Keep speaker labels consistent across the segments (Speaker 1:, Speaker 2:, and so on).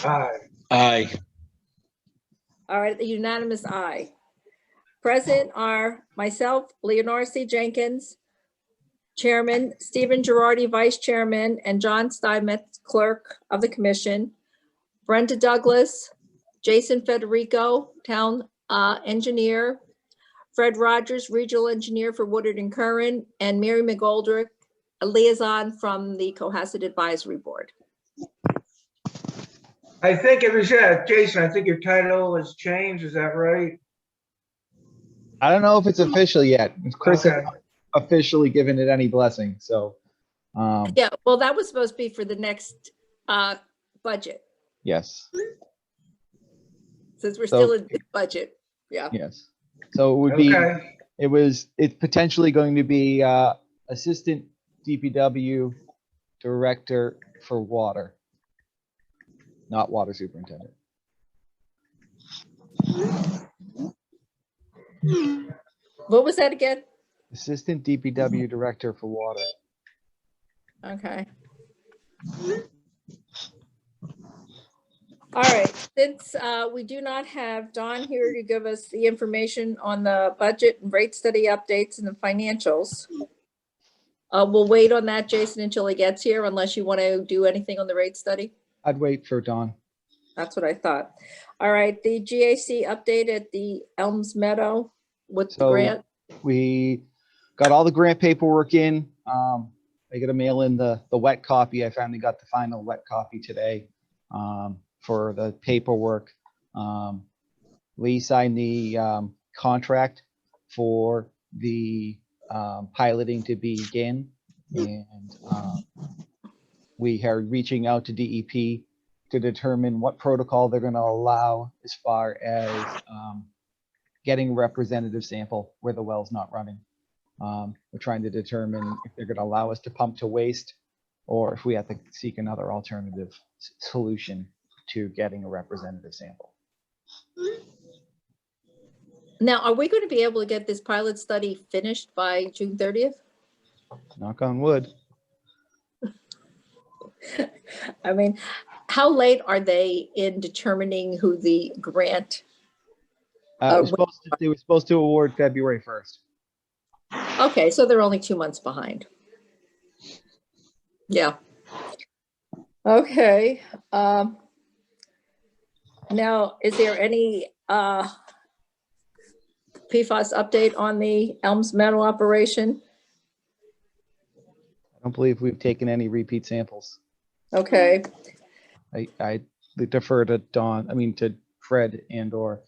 Speaker 1: Aye.
Speaker 2: Aye.
Speaker 3: All right, the unanimous aye. Present are myself, Leonora C. Jenkins, Chairman, Stephen Girardi, Vice Chairman, and John Steinmetz, Clerk of the Commission, Brenda Douglas, Jason Federico, Town Engineer, Fred Rogers, Regional Engineer for Woodard and Curran, and Mary McGoldrick, a liaison from the Cohasset Advisory Board.
Speaker 1: I think it was, Jason, I think your title has changed. Is that right?
Speaker 4: I don't know if it's official yet. Chris
Speaker 1: Okay.
Speaker 4: hasn't officially given it any blessing, so.
Speaker 3: Yeah, well, that was supposed to be for the next budget,
Speaker 4: Yes,
Speaker 3: since we're still in this budget. Yeah.
Speaker 4: yes. So it would be,
Speaker 1: Okay.
Speaker 4: it's potentially going to be Assistant DPW Director for Water, not Water Superintendent.
Speaker 3: What was that again?
Speaker 4: Assistant DPW Director for Water.
Speaker 3: Okay. All right, since we do not have Don here to give us the information on the budget and rate study updates and the financials, we'll wait on that, Jason, until he gets here, unless you want to do anything on the rate study.
Speaker 4: I'd wait for Dawn.
Speaker 3: That's what I thought. All right, the GAC update at the Elms Meadow with the
Speaker 4: So
Speaker 3: grant.
Speaker 4: we got all the grant paperwork in. I got to mail in the wet copy. I finally got the final wet copy today for the paperwork. Lee signed the contract for the piloting to begin, and we are reaching out to DEP to determine what protocol they're going to allow as far as getting a representative sample where the well's not running. We're trying to determine if they're going to allow us to pump to waste, or if we have to seek another alternative solution to getting a representative sample.
Speaker 3: Now, are we going to be able to get this pilot study finished by June 30th?
Speaker 4: Knock on wood.
Speaker 3: I mean, how late are they in determining who the grant?
Speaker 4: They were supposed to award February 1st.
Speaker 3: Okay, so they're only 2 months behind. Yeah. Okay. Now, is there any PFAS update on the Elms Meadow operation?
Speaker 4: I don't believe we've taken any repeat samples.
Speaker 3: Okay.
Speaker 4: I defer to to Fred and or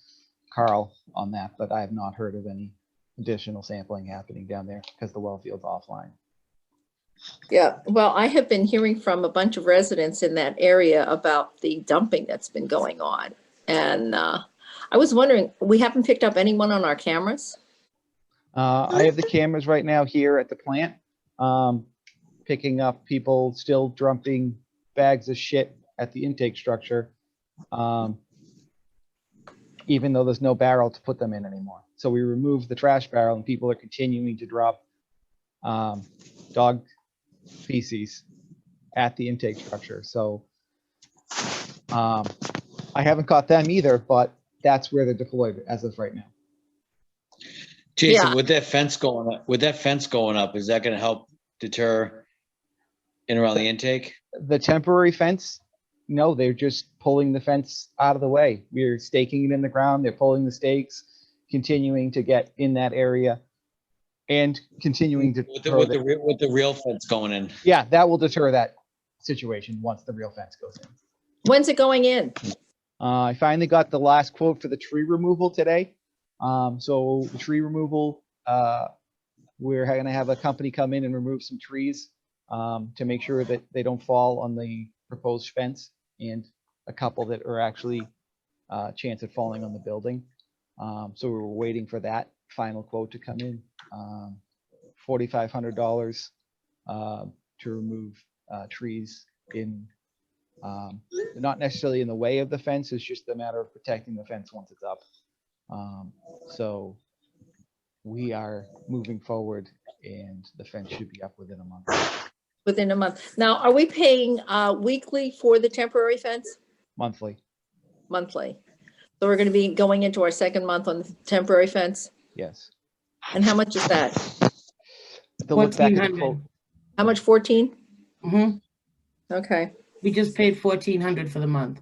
Speaker 4: Carl on that, but I have not heard of any additional sampling happening down there because the well field's offline.
Speaker 3: Yeah, well, I have been hearing from a bunch of residents in that area about the dumping that's been going on. And I was wondering, we haven't picked up anyone on our cameras?
Speaker 4: I have the cameras right now here at the plant, picking up people still dumping bags of shit at the intake structure, even though there's no barrel to put them in anymore. So we removed the trash barrel and people are continuing to drop dog feces at the intake structure. So I haven't caught them either, but that's where they're deployed as of right now.
Speaker 2: Jason,
Speaker 3: Yeah.
Speaker 2: with that fence going up, is that going to help deter in around the intake?
Speaker 4: The temporary fence, no, they're just pulling the fence out of the way. We're staking it in the ground. They're pulling the stakes, continuing to get in that area and continuing to
Speaker 2: With the real fence going in.
Speaker 4: Yeah, that will deter that situation once the real fence goes in.
Speaker 3: When's it going in?
Speaker 4: I finally got the last quote for the tree removal today. So the tree removal, we're going to have a company come in and remove some trees to make sure that they don't fall on the proposed fence, and a couple that are actually chance of falling on the building. So we were waiting for that final quote to come in. $4,500 to remove trees in, not necessarily in the way of the fence. It's just a matter of protecting the fence once it's up. So we are moving forward, and the fence should be up within a month.
Speaker 3: Within a month. Now, are we paying weekly for the temporary fence?
Speaker 4: monthly.
Speaker 3: monthly. So we're gonna be going into our second month on the temporary fence.
Speaker 4: Yes.
Speaker 3: And how much is that?
Speaker 4: To look back at the
Speaker 5: 1,400.
Speaker 4: quote.
Speaker 3: How much, 14?
Speaker 5: Mhm.
Speaker 3: Okay,
Speaker 5: We just paid 1,400 for the month.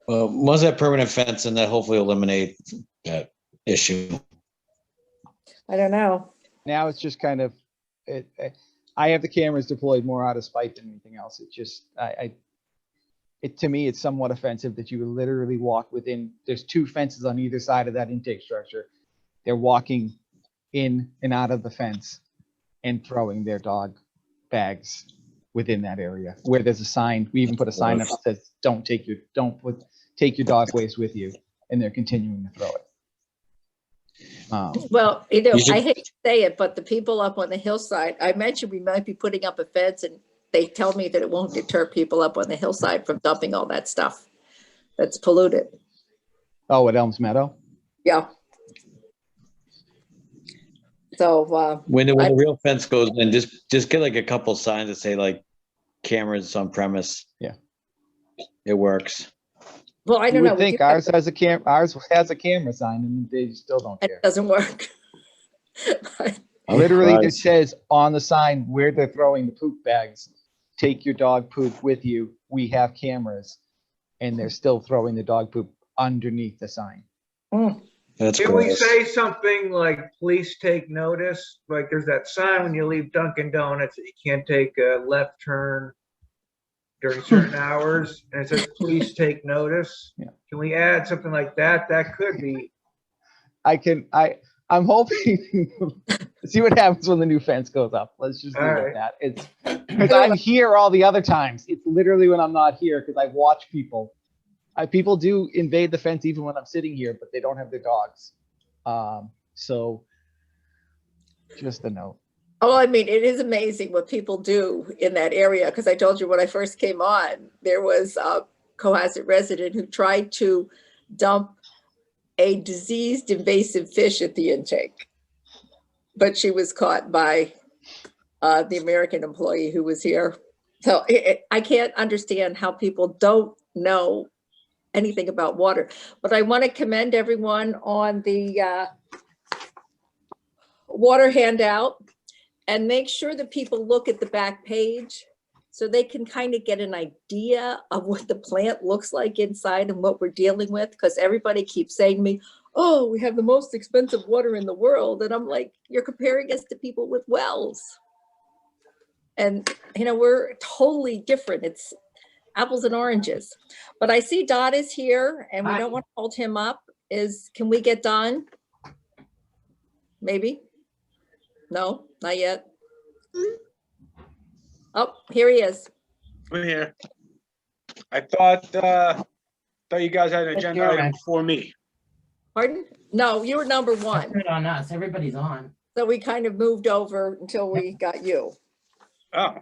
Speaker 2: Well, once that permanent fence, and that hopefully eliminate that issue.
Speaker 3: I don't know.
Speaker 4: Now it's just kind of, I have the cameras deployed more out of spite than anything else. It just, to me, it's somewhat offensive that you would literally walk within, there's 2 fences on either side of that intake structure. They're walking in and out of the fence and throwing their dog bags within that area where there's a sign. We even put a sign up that says, take your dog waste with you. And they're continuing to throw it.
Speaker 3: Well,
Speaker 2: You should-
Speaker 3: I hate to say it, but the people up on the hillside, I mentioned we might be putting up a fence, and they tell me that it won't deter people up on the hillside from dumping all that stuff that's polluted.
Speaker 4: Oh, at Elms Meadow?
Speaker 3: Yeah. So,
Speaker 2: When the real fence goes in, just get like a couple signs that say like cameras on premise.
Speaker 4: Yeah.
Speaker 2: It works.
Speaker 3: well, I
Speaker 4: You
Speaker 3: don't know.
Speaker 4: would
Speaker 3: We
Speaker 4: think
Speaker 3: do have-
Speaker 4: ours has a camera sign and they still don't
Speaker 3: It
Speaker 4: care.
Speaker 3: doesn't work.
Speaker 4: Literally, it
Speaker 2: Surprised.
Speaker 4: says on the sign where they're throwing the poop bags, take your dog poop with you. We have cameras. And they're still throwing the dog poop underneath the sign.
Speaker 3: Mm.
Speaker 2: That's
Speaker 1: Can we
Speaker 2: gross.
Speaker 1: say something like, please take notice? Like there's that sign when you leave Dunkin' Donuts that you can't take a left turn during certain hours, and it says, please take notice.
Speaker 4: Yeah.
Speaker 1: Can we add something like that? That could be,
Speaker 4: I'm hoping, see what happens when the new fence goes up. Let's just leave it
Speaker 1: Alright.
Speaker 4: at that. It's, because I'm here all the other times. It's literally when I'm not here, because I watch people. People do invade the fence even when I'm sitting here, but they don't have their dogs. So just a note.
Speaker 3: Oh, I mean, it is amazing what people do in that area, because I told you when I first came on, there was a Cohasset resident who tried to dump a diseased invasive fish at the intake. But she was caught by the American employee who was here. So I can't understand how people don't know anything about water. But I want to commend everyone on the water handout, and make sure that people look at the back page so they can kind of get an idea of what the plant looks like inside and what we're dealing with. Because everybody keeps saying to me, oh, we have the most expensive water in the world. And I'm like, you're comparing us to people with wells. And, we're totally different. It's apples and oranges. But I see Dot is here, and we don't want to hold him up. Can we get Don? Maybe? No, not yet. Oh, here he is.
Speaker 6: I'm here. I thought you guys had an
Speaker 5: That's
Speaker 6: agenda
Speaker 5: your
Speaker 6: item
Speaker 5: end.
Speaker 6: for me.
Speaker 3: Pardon? No, you were number one.
Speaker 5: Good on us. Everybody's on.
Speaker 3: So we kind of moved over until we got you.
Speaker 6: Oh,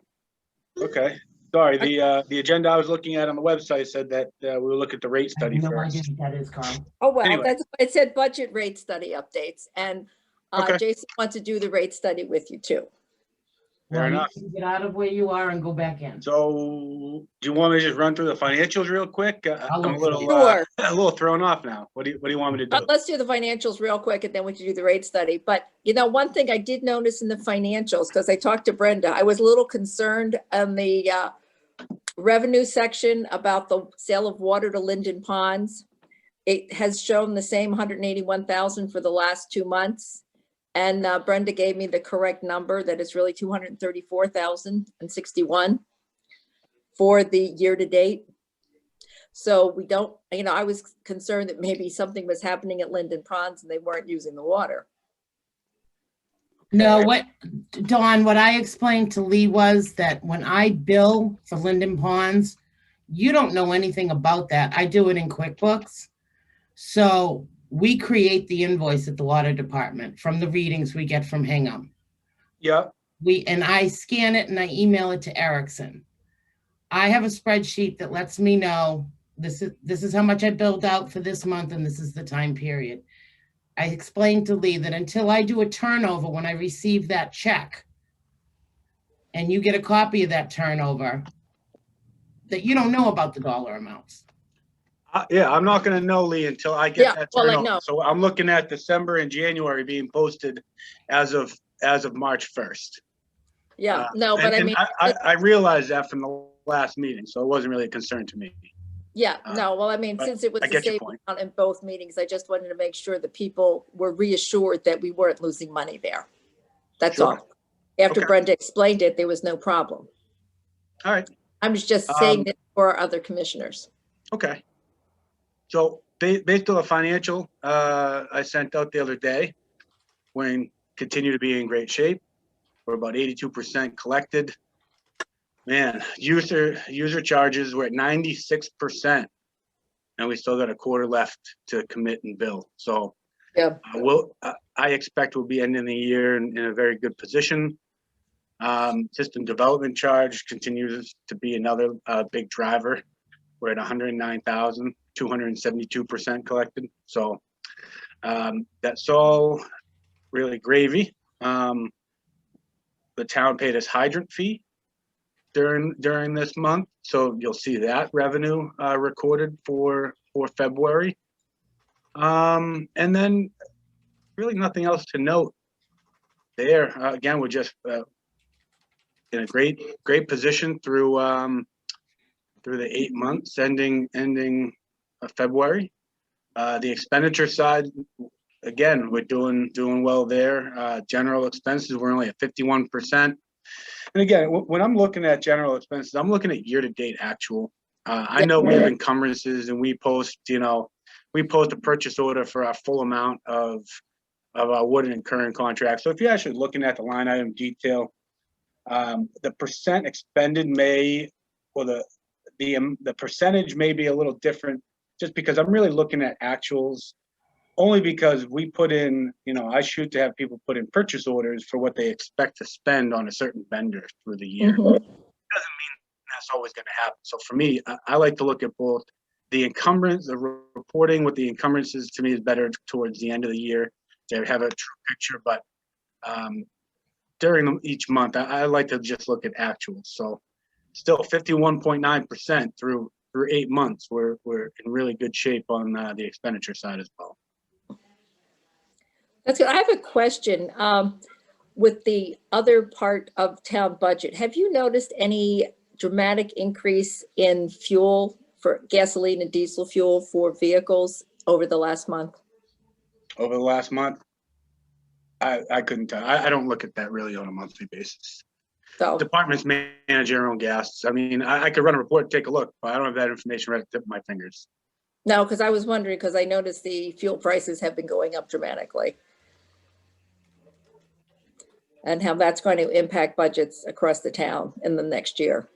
Speaker 6: okay. Sorry, the agenda I was looking at on the website said that we will look at the rate
Speaker 5: I have
Speaker 6: study
Speaker 5: no
Speaker 6: first.
Speaker 5: idea what that is, Carl.
Speaker 3: Oh, well,
Speaker 6: Anyway.
Speaker 3: it said budget rate study updates, and
Speaker 6: Okay.
Speaker 3: Jason wants to do the rate study with you too.
Speaker 6: Fair
Speaker 5: Well, you
Speaker 6: enough.
Speaker 5: can get out of where you are and go back in.
Speaker 6: So, do you want me to just run through the financials real quick?
Speaker 5: I'll
Speaker 6: I'm a
Speaker 5: look
Speaker 6: little
Speaker 3: for it.
Speaker 6: a little thrown off now. What do you want me to do?
Speaker 3: Let's do the financials real quick, and then we can do the rate study. But one thing I did notice in the financials, because I talked to Brenda, I was a little concerned on the revenue section about the sale of water to Linden Ponds. It has shown the same 181,000 for the last 2 months. And Brenda gave me the correct number, that it's really 234,061 for the year to date. So we don't, I was concerned that maybe something was happening at Linden Ponds and they weren't using the water.
Speaker 5: No, Dawn, what I explained to Lee was that when I bill for Linden Ponds, you don't know anything about that. I do it in QuickBooks. So we create the invoice at the water department from the readings we get from Hingham.
Speaker 6: Yeah.
Speaker 5: And I scan it and I email it to Erickson. I have a spreadsheet that lets me know this is how much I billed out for this month and this is the time period. I explained to Lee that until I do a turnover when I receive that check and you get a copy of that turnover, that you don't know about the dollar amounts.
Speaker 6: Yeah, I'm not gonna know, Lee, until I
Speaker 3: Yeah,
Speaker 6: get that
Speaker 3: well, I
Speaker 6: turnover.
Speaker 3: know.
Speaker 6: So I'm looking at December and January being posted as of March 1st.
Speaker 3: Yeah, no, but I mean,
Speaker 6: I realized that from the last meeting, so it wasn't really a concern to me.
Speaker 3: yeah, no, well, I mean,
Speaker 6: but
Speaker 3: since it was
Speaker 6: I
Speaker 3: the
Speaker 6: get your
Speaker 3: same
Speaker 6: point.
Speaker 3: amount in both meetings, I just wanted to make sure that people were reassured that we weren't losing money there. That's
Speaker 6: Sure.
Speaker 3: all. After
Speaker 6: Okay.
Speaker 3: Brenda explained it, there was no problem.
Speaker 6: All right,
Speaker 3: I was just saying it for our other commissioners.
Speaker 6: okay. So based on the financial, I sent out the other day, we continue to be in great shape. We're about 82% collected. Man, user charges, we're at 96%. And we still got a quarter left to commit and bill. So
Speaker 3: Yeah.
Speaker 6: I expect we'll be ending the year in a very good position. System development charge continues to be another big driver. We're at 109,000, 272% collected. So that's all really gravy. The town paid us hydrant fee during this month, so you'll see that revenue recorded for February. And then really nothing else to note there. Again, we're just in a great position through the 8 months ending February. The expenditure side, again, we're doing well there. General expenses, we're only at 51%. And again, when I'm looking at general expenses, I'm looking at year-to-date actual. I know we have encumbrances and we post a purchase order for our full amount of our wood and current contract. So if you're actually looking at the line item detail, the percent expended the percentage may be a little different just because I'm really looking at actuals. Only because we put in, I shoot to have people put in purchase orders for what they expect to spend on a certain vendor through the year.
Speaker 3: Mhm.
Speaker 6: Doesn't mean that's always going to happen. So for me, I like to look at both the encumbrance, the reporting with the encumbrances to me is better towards the end of the year to have a true picture. But during each month, I like to just look at actuals. So still 51.9% through 8 months. We're in really good shape on the expenditure side as well.
Speaker 3: That's good. I have a question. With the other part of town budget, have you noticed any dramatic increase in fuel for gasoline and diesel fuel for vehicles over the last month?
Speaker 6: Over the last month, I couldn't tell. I don't look at that really on a monthly basis.
Speaker 3: So,
Speaker 6: Departments manage their own gas. I mean, I could run a report and take a look, but I don't have that information right at the tip of my fingers.
Speaker 3: no, because I was wondering, because I noticed the fuel prices have been going up dramatically. And how that's going to impact budgets across the town in the next year.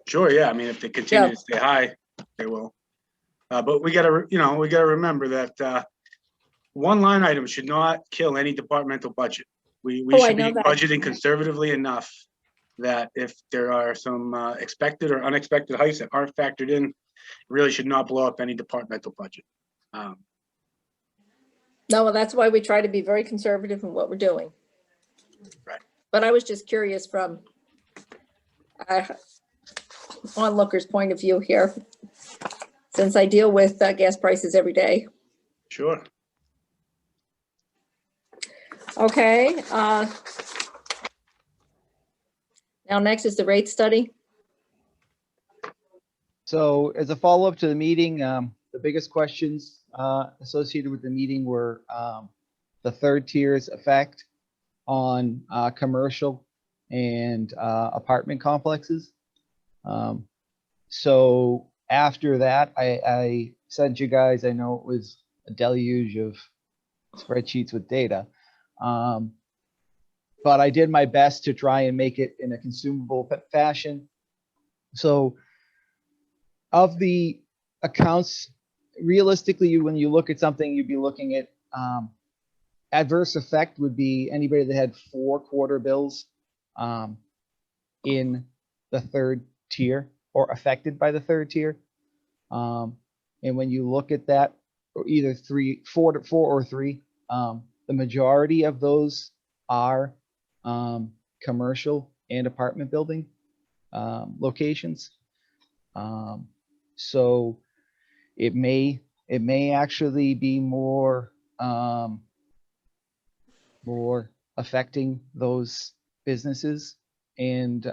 Speaker 6: Sure, yeah. I mean, if they continue to stay high, they will. But we gotta remember that one line item should not kill any departmental budget. We should be budgeting conservatively enough that if there are some expected or unexpected hikes that aren't factored in, it really should not blow up any departmental budget.
Speaker 3: No, well, that's why we try to be very conservative in what we're doing.
Speaker 6: Right.
Speaker 3: But I was just curious from onlooker's point of view here, since I deal with gas prices every day.
Speaker 6: Sure.
Speaker 3: Okay. Now next is the rate study.
Speaker 4: So as a follow-up to the meeting, the biggest questions associated with the meeting were the third tier's effect on commercial and apartment complexes. So after that, I sent you guys, I know it was a deluge of spreadsheets with data, but I did my best to try and make it in a consumable fashion. So of the accounts, realistically, when you look at something, you'd be looking at adverse effect would be anybody that had 4 quarter bills in the third tier or affected by the third tier. And when you look at that, or either 4 or 3, the majority of those are commercial and apartment building. locations. So it may actually be more affecting those businesses and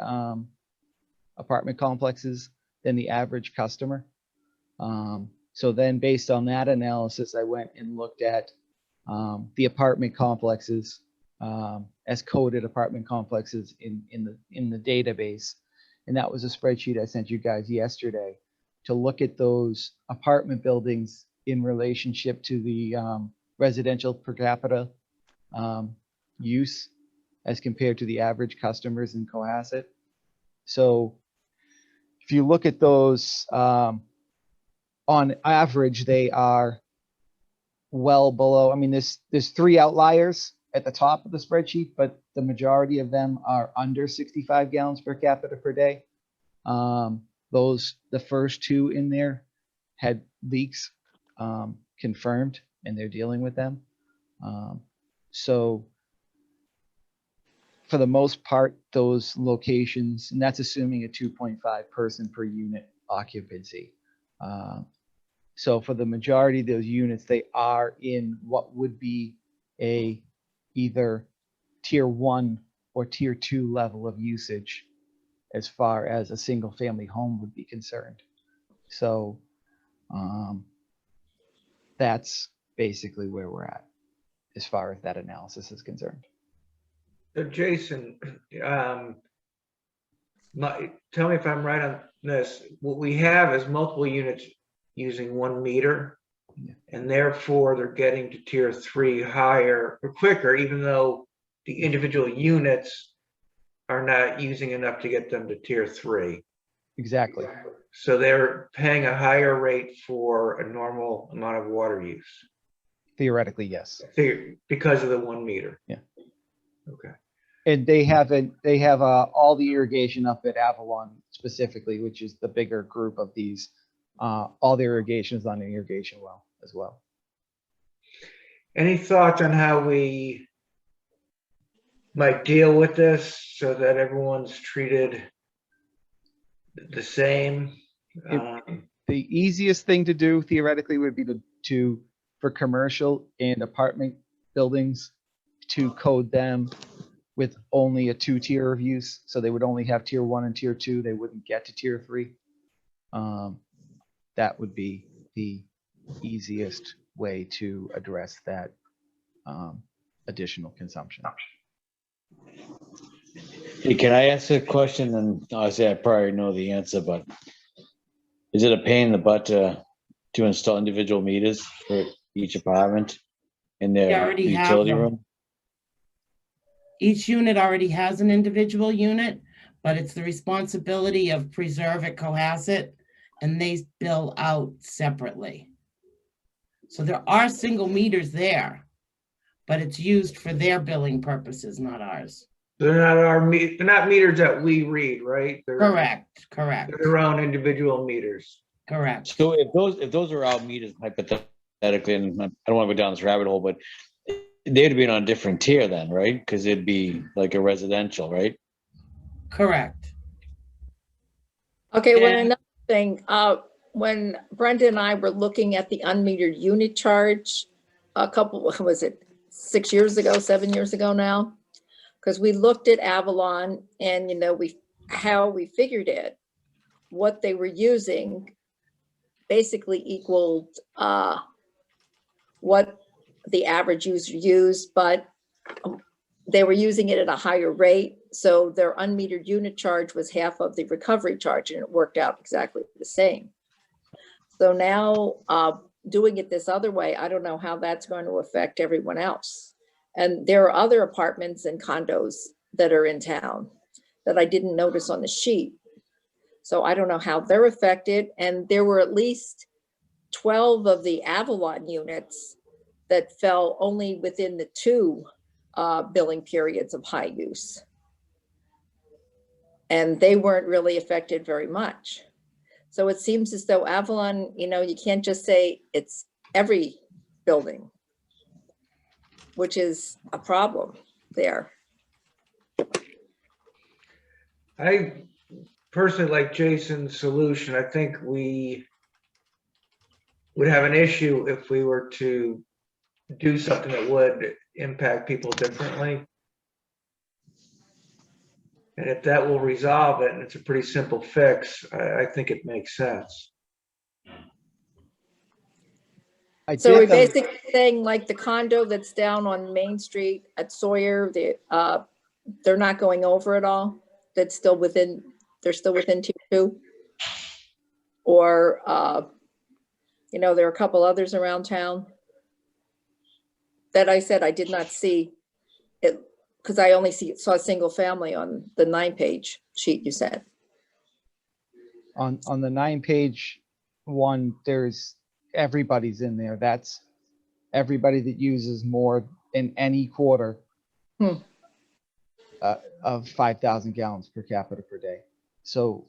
Speaker 4: apartment complexes than the average customer. So then based on that analysis, I went and looked at the apartment complexes as coded apartment complexes in the database. And that was a spreadsheet I sent you guys yesterday to look at those apartment buildings in relationship to the residential per capita use as compared to the average customers in Cohasset. So if you look at those, on average, they are well below. I mean, there's 3 outliers at the top of the spreadsheet, but the majority of them are under 65 gallons per capita per day. The first 2 in there had leaks confirmed, and they're dealing with them. So for the most part, those locations, and that's assuming a 2.5 person per unit occupancy. So for the majority of those units, they are in what would be a either tier 1 or tier 2 level of usage as far as a single family home would be concerned. So that's basically where we're at as far as that analysis is concerned.
Speaker 1: So Jason, tell me if I'm right on this. What we have is multiple units using 1 meter, and therefore they're getting to tier 3 higher or quicker, even though the individual units are not using enough to get them to tier 3.
Speaker 4: Exactly.
Speaker 1: So they're paying a higher rate for a normal amount of water use.
Speaker 4: Theoretically, yes.
Speaker 1: Because of the 1 meter.
Speaker 4: Yeah.
Speaker 1: Okay.
Speaker 4: And they have all the irrigation up at Avalon specifically, which is the bigger group of these. All the irrigation is on an irrigation well as well.
Speaker 1: Any thoughts on how we might deal with this so that everyone's treated the same?
Speaker 4: The easiest thing to do theoretically would be to for commercial and apartment buildings to code them with only a 2-tier of use. So they would only have tier 1 and tier 2. They wouldn't get to tier 3. That would be the easiest way to address that additional consumption.
Speaker 2: Hey, can I ask a question? And obviously I probably know the answer, but is it a pain in the butt to install individual meters for each apartment in
Speaker 5: They
Speaker 2: their
Speaker 5: already have
Speaker 2: utility
Speaker 5: them.
Speaker 2: room?
Speaker 5: Each unit already has an individual unit, but it's the responsibility of Preserve at Cohasset, and they bill out separately. So there are single meters there, but it's used for their billing purposes, not ours.
Speaker 1: They're not meters that we read, right?
Speaker 5: Correct.
Speaker 1: They're their own individual meters.
Speaker 5: Correct.
Speaker 2: So if those are our meters hypothetically, and I don't want to go down this rabbit hole, but they'd be on a different tier then, right? Because it'd be like a residential, right?
Speaker 5: Correct.
Speaker 3: Okay, well,
Speaker 5: And-
Speaker 3: another thing, when Brenda and I were looking at the unmetered unit charge what was it, 6 years ago, 7 years ago now? Because we looked at Avalon and, how we figured it, what they were using basically equaled what the average user used, but they were using it at a higher rate. So their unmetered unit charge was half of the recovery charge, and it worked out exactly the same. So now doing it this other way, I don't know how that's going to affect everyone else. And there are other apartments and condos that are in town that I didn't notice on the sheet. So I don't know how they're affected. And there were at least 12 of the Avalon units that fell only within the 2 billing periods of high use. And they weren't really affected very much. So it seems as though Avalon, you can't just say it's every building, which is a problem there.
Speaker 1: I personally like Jason's solution. I think we would have an issue if we were to do something that would impact people differently. And if that will resolve it, and it's a pretty simple fix, I think it makes sense.
Speaker 3: So we're
Speaker 4: did them-
Speaker 3: basically saying like the condo that's down on Main Street at Sawyer, they're not going over at all? That's still within, they're still within tier 2? Or, there are a couple others around town that I said I did not see it, because I only saw a single family on the 9-page sheet you said.
Speaker 4: on the 9-page one, everybody's in there. That's everybody that uses more in any quarter of 5,000 gallons per capita per day. So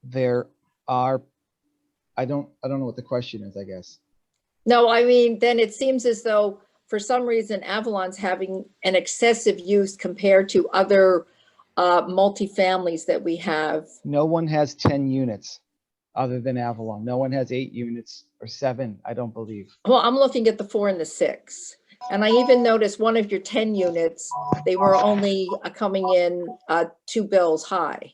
Speaker 4: there are, I don't know what the question is, I guess.
Speaker 3: No, I mean, then it seems as though for some reason Avalon's having an excessive use compared to other multifamilies that we have.
Speaker 4: No one has 10 units other than Avalon. No one has 8 units or 7, I don't believe.
Speaker 3: Well, I'm looking at the 4 and the 6. And I even noticed one of your 10 units, they were only coming in 2 bills high.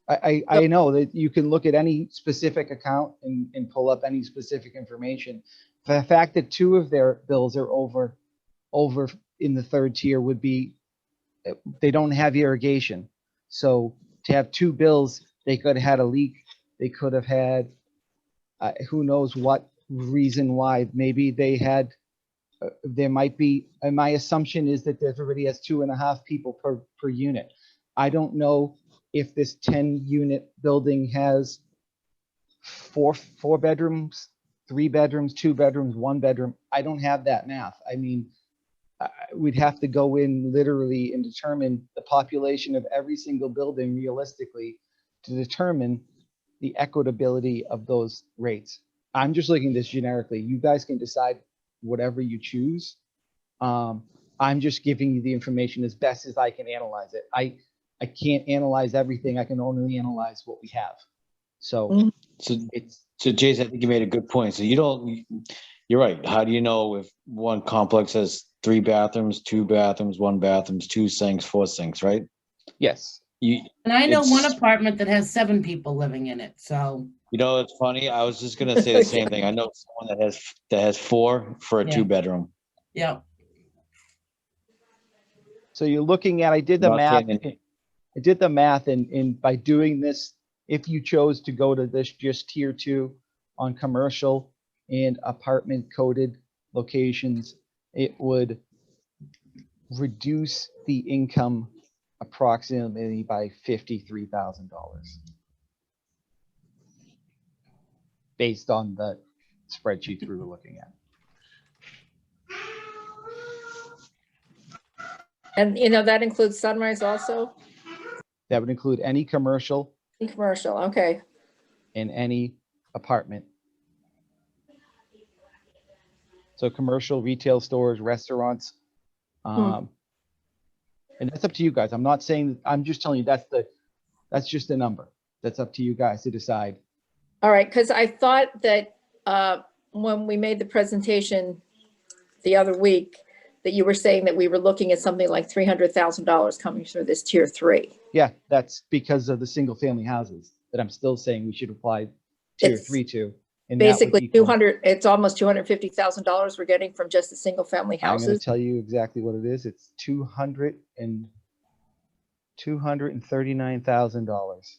Speaker 4: I know that you can look at any specific account and pull up any specific information. The fact that 2 of their bills are over in the 3rd tier would be, they don't have irrigation. So to have 2 bills, they could have had a leak. They could have had, who knows what reason why. Maybe they had, there might be, and my assumption is that everybody has 2.5 people per unit. I don't know if this 10 unit building has 4 bedrooms, 3 bedrooms, 2 bedrooms, 1 bedroom. I don't have that math. I mean, we'd have to go in literally and determine the population of every single building realistically to determine the equitability of those rates. I'm just looking at this generically. You guys can decide whatever you choose. I'm just giving you the information as best as I can analyze it. I can't analyze everything. I can only analyze what we have. So
Speaker 2: So Jason, I think you made a good point. So you're right. How do you know if one complex has 3 bathrooms, 2 bathrooms, 1 bathroom, 2 sinks, 4 sinks, right?
Speaker 4: yes.
Speaker 5: And I know one
Speaker 2: It's-
Speaker 5: apartment that has 7 people living in it, so.
Speaker 2: It's funny. I was just gonna say the same thing. I know someone that has 4 for a
Speaker 5: Yeah.
Speaker 2: 2-bedroom.
Speaker 5: Yeah.
Speaker 4: So you're looking at, I did the
Speaker 2: Not
Speaker 4: math.
Speaker 2: saying
Speaker 4: I did the math, and by doing this, if you chose to go to this just tier 2 on commercial and apartment coded locations, it would reduce the income approximately by $53,000 based on the spreadsheets we were looking at.
Speaker 3: And, that includes Sunrise also?
Speaker 4: That would include any commercial
Speaker 3: Commercial, okay.
Speaker 4: and any apartment. So commercial, retail stores, restaurants. And that's up to you guys. I'm not saying, I'm just telling you that's just a number. That's up to you guys to decide.
Speaker 3: All right, because I thought that when we made the presentation the other week, that you were saying that we were looking at something like $300,000 coming through this tier 3.
Speaker 4: Yeah, that's because of the single family houses that I'm still saying we should apply tier
Speaker 3: It's
Speaker 4: 3 to. And that would
Speaker 3: basically
Speaker 4: equal-
Speaker 3: 200, it's almost $250,000 we're getting from just the single family
Speaker 4: I'm going to
Speaker 3: houses.
Speaker 4: tell you exactly what it is. It's $239,000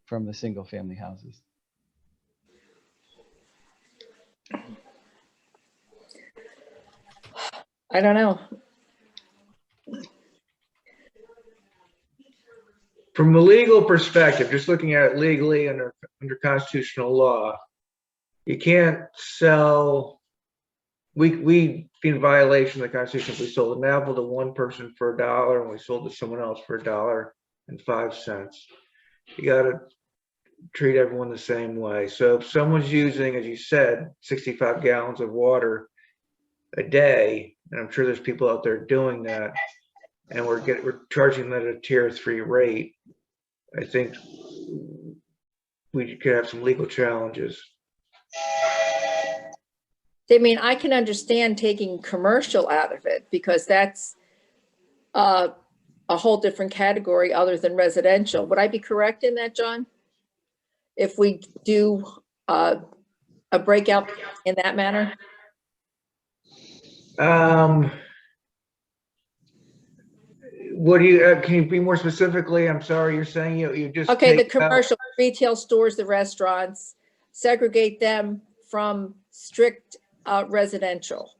Speaker 4: from the single family houses.
Speaker 3: I don't know.
Speaker 1: From a legal perspective, just looking at it legally under constitutional law, you can't sell, we'd be in violation of the Constitution if we sold an apple to one person for $1 and we sold to someone else for $1.05. You gotta treat everyone the same way. So if someone's using, as you said, 65 gallons of water a day, and I'm sure there's people out there doing that, and we're charging that at a tier 3 rate, I think we could have some legal challenges.
Speaker 3: I mean, I can understand taking commercial out of it because that's a whole different category other than residential. Would I be correct in that, John? If we do a breakout in that manner?
Speaker 1: What do you, can you be more specifically? I'm sorry, you're saying you just.
Speaker 3: Okay, the
Speaker 1: take out-
Speaker 3: commercial retail stores, the restaurants, segregate them from strict residential.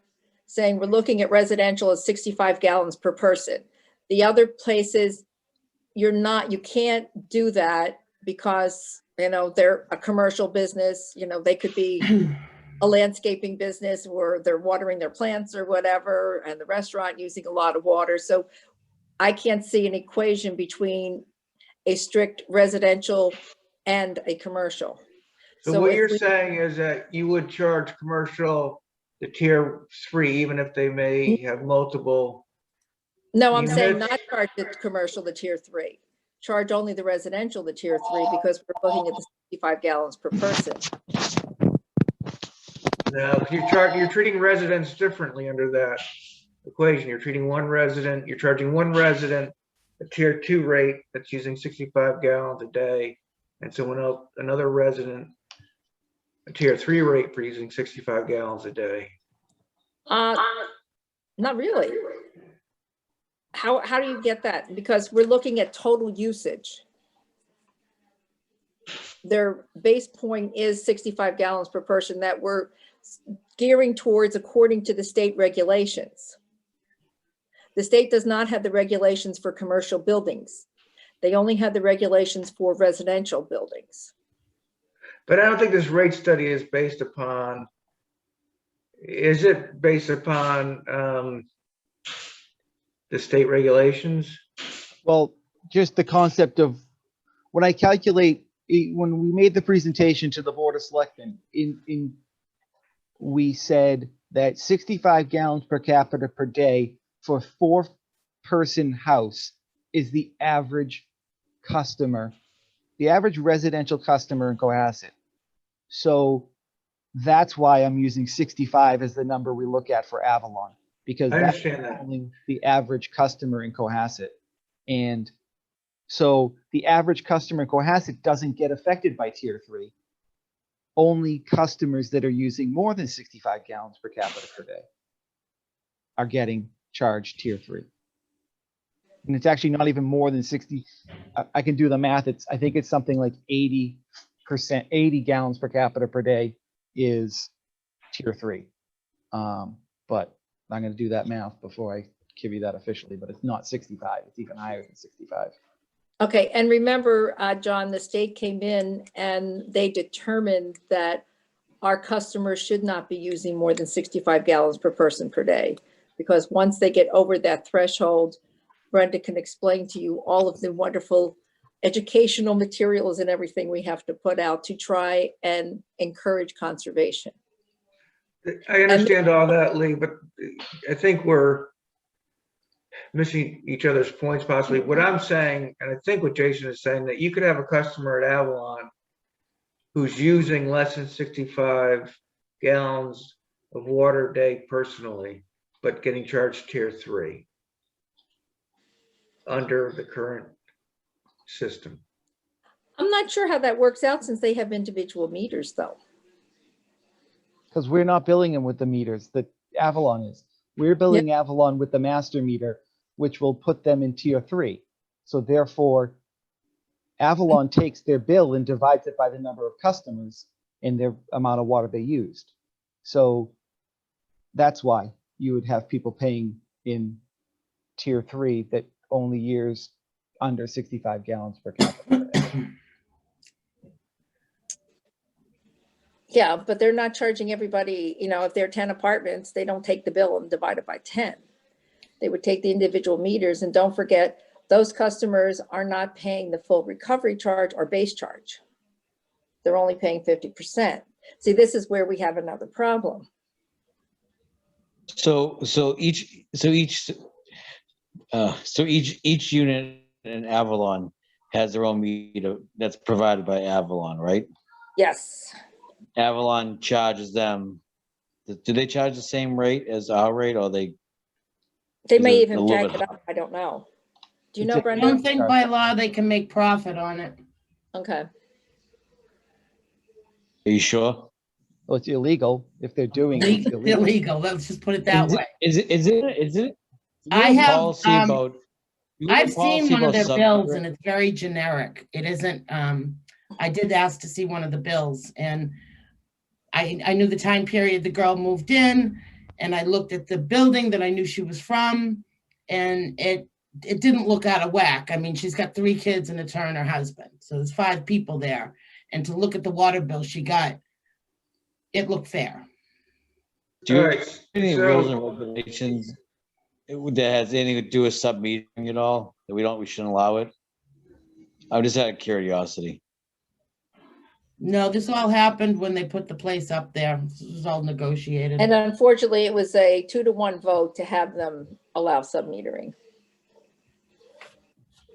Speaker 3: Saying we're looking at residential as 65 gallons per person. The other places, you can't do that because, they're a commercial business, they could be a landscaping business where they're watering their plants or whatever, and the restaurant using a lot of water. So I can't see an equation between a strict residential and a commercial.
Speaker 1: So what
Speaker 3: if
Speaker 1: you're
Speaker 3: we-
Speaker 1: saying is that you would charge commercial the tier 3, even if they may have multiple.
Speaker 3: No, I'm saying
Speaker 1: units?
Speaker 3: not charge the commercial the tier 3. Charge only the residential the tier 3 because we're looking at the 65 gallons per person.
Speaker 1: No, you're treating residents differently under that equation. You're treating you're charging one resident a tier 2 rate that's using 65 gallons a day, and someone else, another resident, a tier 3 rate for using 65 gallons a day.
Speaker 3: Not really. How do you get that? Because we're looking at total usage. Their base point is 65 gallons per person that we're gearing towards according to the state regulations. The state does not have the regulations for commercial buildings. They only have the regulations for residential buildings.
Speaker 1: But I don't think this rate study is based upon, is it based upon the state regulations?
Speaker 4: Well, just the concept of when I calculate, when we made the presentation to the Board of Selectmen, we said that 65 gallons per capita per day for a 4-person house is the average customer, the average residential customer in Cohasset. So that's why I'm using 65 as the number we look at for Avalon, because
Speaker 1: I
Speaker 4: that's
Speaker 1: understand that.
Speaker 4: only the average customer in Cohasset. And so the average customer in Cohasset doesn't get affected by tier 3. Only customers that are using more than 65 gallons per capita per day are getting charged tier 3. And it's actually not even more than 60. I can do the math. I think it's something like 80%, 80 gallons per capita per day is tier 3. But I'm going to do that math before I give you that officially, but it's not 65. It's even higher than 65.
Speaker 3: Okay, and remember, John, the state came in and they determined that our customers should not be using more than 65 gallons per person per day. Because once they get over that threshold, Brenda can explain to you all of the wonderful educational materials and everything we have to put out to try and encourage conservation.
Speaker 1: I understand all that, Lee, but I think we're missing each other's points possibly. What I'm saying, and I think what Jason is saying, that you could have a customer at Avalon who's using less than 65 gallons of water a day personally, but getting charged tier 3 under the current system.
Speaker 3: I'm not sure how that works out since they have individual meters though.
Speaker 4: Because we're not billing them with the meters that Avalon is. We're billing Avalon with the master meter, which will put them in tier 3. So therefore, Avalon takes their bill and divides it by the number of customers and their amount of water they used. So that's why you would have people paying in tier 3 that only use under 65 gallons per capita.
Speaker 3: Yeah, but they're not charging everybody, if there are 10 apartments, they don't take the bill and divide it by 10. They would take the individual meters, and don't forget, those customers are not paying the full recovery charge or base charge. They're only paying 50%. See, this is where we have another problem.
Speaker 2: So each unit in Avalon has their own meter that's provided by Avalon, right?
Speaker 3: Yes.
Speaker 2: Avalon charges them. Do they charge the same rate as our rate, or
Speaker 3: They
Speaker 2: Is
Speaker 3: may
Speaker 2: it a
Speaker 3: even
Speaker 2: little
Speaker 3: jack
Speaker 2: bit
Speaker 3: it up. I don't know. Do you
Speaker 4: It's
Speaker 3: know,
Speaker 4: a-
Speaker 5: I
Speaker 3: Brenda?
Speaker 5: don't think by law they can make profit on it.
Speaker 3: Okay.
Speaker 2: are you sure?
Speaker 4: Well, it's illegal if they're doing it. It's illegal.
Speaker 5: Illegal, let's just put it that way.
Speaker 2: Is it?
Speaker 5: I
Speaker 2: you have
Speaker 5: have,
Speaker 2: policy about. you have a
Speaker 5: I've
Speaker 2: policy
Speaker 5: seen one of
Speaker 2: about
Speaker 5: their bills
Speaker 2: submetering?
Speaker 5: and it's very generic. It isn't, I did ask to see one of the bills and I knew the time period the girl moved in and I looked at the building that I knew she was from and it didn't look out of whack. I mean, she's got 3 kids and it's her and her husband. So there's 5 people there. And to look at the water bill she got, it looked fair.
Speaker 2: Do you
Speaker 1: All
Speaker 2: have
Speaker 1: right,
Speaker 2: any rules
Speaker 1: so,
Speaker 2: and regulations that has anything to do with sub metering at all? That we shouldn't allow it? I'm just out of curiosity.
Speaker 5: No, this all happened when they put the place up there. This was all negotiated.
Speaker 3: And unfortunately, it was a 2-to-1 vote to have them allow sub-metering.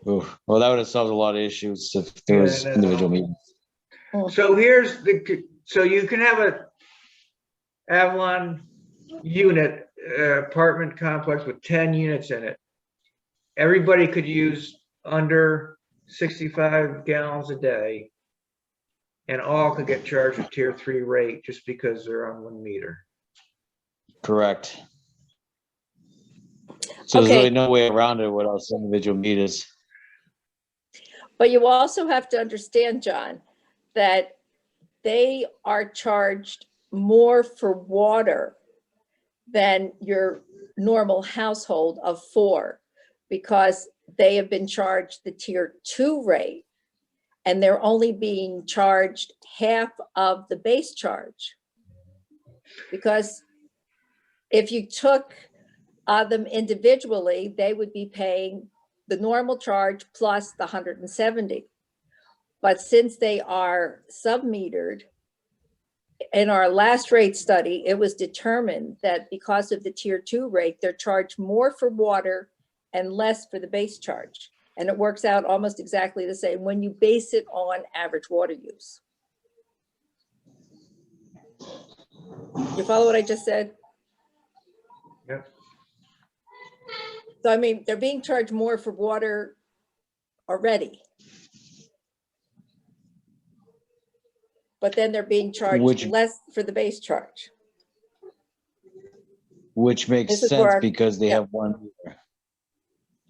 Speaker 2: Oof. Well, that would have solved a lot of issues if there was
Speaker 1: Yeah, no.
Speaker 2: individual meetings.
Speaker 1: so here's so you can have a Avalon unit, apartment complex with 10 units in it. Everybody could use under 65 gallons a day. And all could get charged a tier 3 rate just because they're on 1 meter.
Speaker 2: Correct. So there's
Speaker 3: Okay.
Speaker 2: really no way around it without individual meters.
Speaker 3: But you also have to understand, John, that they are charged more for water than your normal household of 4 because they have been charged the tier 2 rate and they're only being charged half of the base charge. Because if you took them individually, they would be paying the normal charge plus the 170. But since they are sub-metered, in our last rate study, it was determined that because of the tier 2 rate, they're charged more for water and less for the base charge. And it works out almost exactly the same when you base it on average water use. You follow what I just said?
Speaker 1: Yep.
Speaker 3: So, I mean, they're being charged more for water already. But then they're being charged less for the base charge.
Speaker 2: Which makes
Speaker 3: This is
Speaker 2: sense
Speaker 3: where-
Speaker 2: because they
Speaker 3: yeah.
Speaker 2: have 1 meter.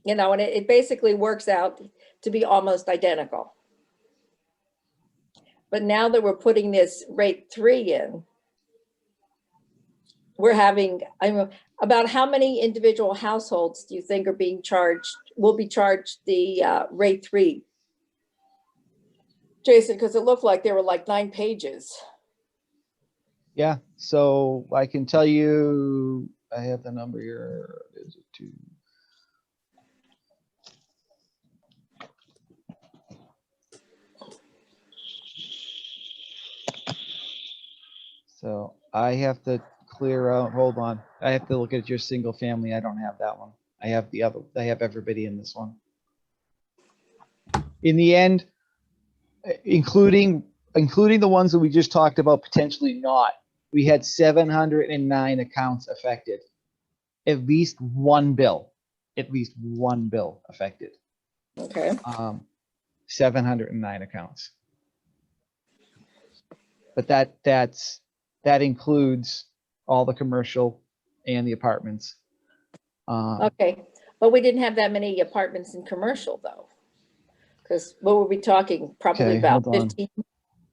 Speaker 3: You know, and it basically works out to be almost identical. But now that we're putting this rate 3 in, we're having, about how many individual households do you think are being charged, will be charged the rate 3? Jason, because it looked like there were like 9 pages.
Speaker 4: Yeah, so I can tell you, I have the number here. Is it 2? So I have to clear out, hold on. I have to look at your single family. I don't have that one. I have the other, I have everybody in this one. In the end, including the ones that we just talked about potentially not, we had 709 accounts affected. At least one bill affected.
Speaker 3: Okay.
Speaker 4: 709 accounts. But that includes all the commercial and the apartments.
Speaker 3: Okay, but we didn't have that many apartments in commercial though. Because what were we talking? Probably
Speaker 4: Okay,
Speaker 3: about
Speaker 4: hold on.
Speaker 3: 15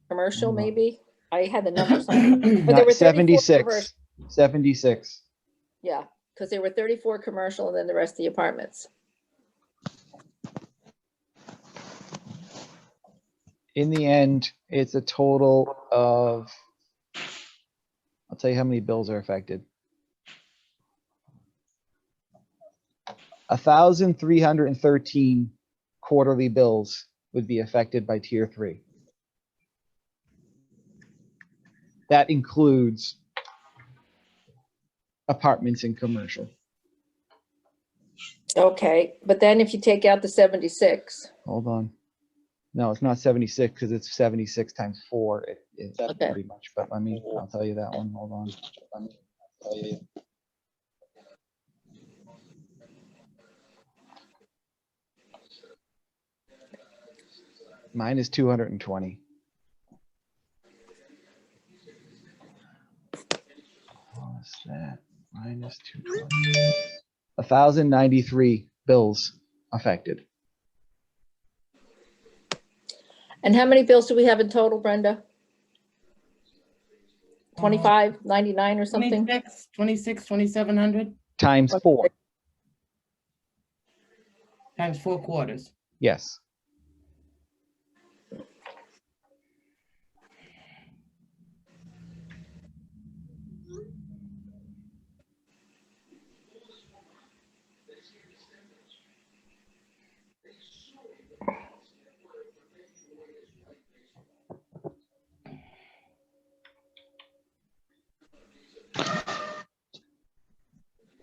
Speaker 3: commercial,
Speaker 4: Hold on.
Speaker 3: maybe? I had the numbers on. But there
Speaker 4: Not
Speaker 3: were 34 commercial.
Speaker 4: 76.
Speaker 3: Yeah, because there were 34 commercial and then the rest of the apartments.
Speaker 4: In the end, it's a total of, I'll tell you how many bills are affected. 1,313 quarterly bills would be affected by tier 3. That includes apartments and commercial.
Speaker 3: Okay, but then if you take out the 76,
Speaker 4: Hold on. No, it's not 76 because it's 76 times 4. It's
Speaker 3: Okay.
Speaker 4: pretty much, but I'll tell you that one. Hold on. Mine is 220. What's that? Minus 220. 1,093 bills affected.
Speaker 3: And how many bills do we have in total, Brenda? 25, 99 or something?
Speaker 5: 2,700
Speaker 4: Times 4.
Speaker 5: times 4 quarters.
Speaker 4: Yes.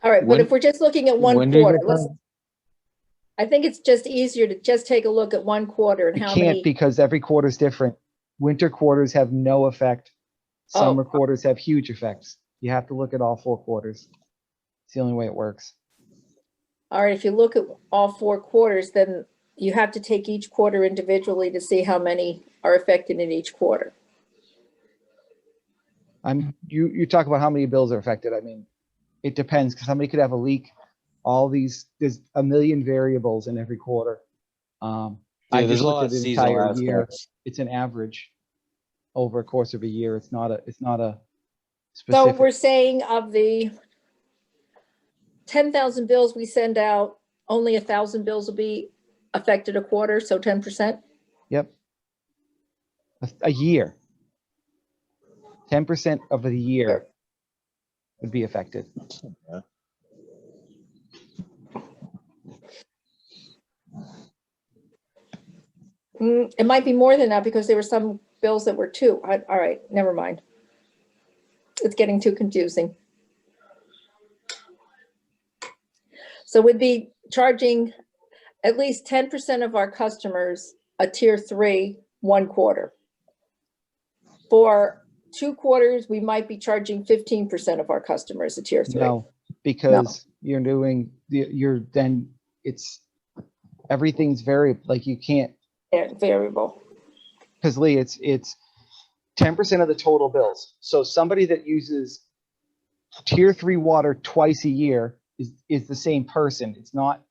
Speaker 3: All right, but if we're just looking at one
Speaker 2: When do you
Speaker 3: quarter,
Speaker 2: get
Speaker 3: let's,
Speaker 2: done?
Speaker 3: I think it's just easier to just take a look at one quarter and
Speaker 4: You
Speaker 3: how
Speaker 4: can't
Speaker 3: many.
Speaker 4: because every quarter is different. Winter quarters have no effect. Summer quarters have huge effects. You have to look at all 4 quarters. It's the only way it works.
Speaker 3: All right, if you look at all 4 quarters, then you have to take each quarter individually to see how many are affected in each quarter.
Speaker 4: You talk about how many bills are affected. I mean, it depends because somebody could have a leak. There's a million variables in every quarter. I
Speaker 2: Yeah, there's
Speaker 4: just
Speaker 2: a
Speaker 4: looked
Speaker 2: lot
Speaker 4: at
Speaker 2: of
Speaker 4: the
Speaker 2: seasonal
Speaker 4: entire year.
Speaker 2: aspects.
Speaker 4: It's an average over a course of a year. It's not a
Speaker 3: So
Speaker 4: specific.
Speaker 3: we're saying of the 10,000 bills we send out, only 1,000 bills will be affected a quarter, so 10%?
Speaker 4: Yep. A year. 10% of the year would be affected.
Speaker 3: It might be more than that because there were some bills that were 2. All right, never mind. It's getting too confusing. So we'd be charging at least 10% of our customers a tier 3, 1 quarter. For 2 quarters, we might be charging 15% of our customers a tier 3.
Speaker 4: No, because everything's variable. Like you can't.
Speaker 3: Variable.
Speaker 4: Because Lee, it's 10% of the total bills. So somebody that uses tier 3 water twice a year is the same person. It's not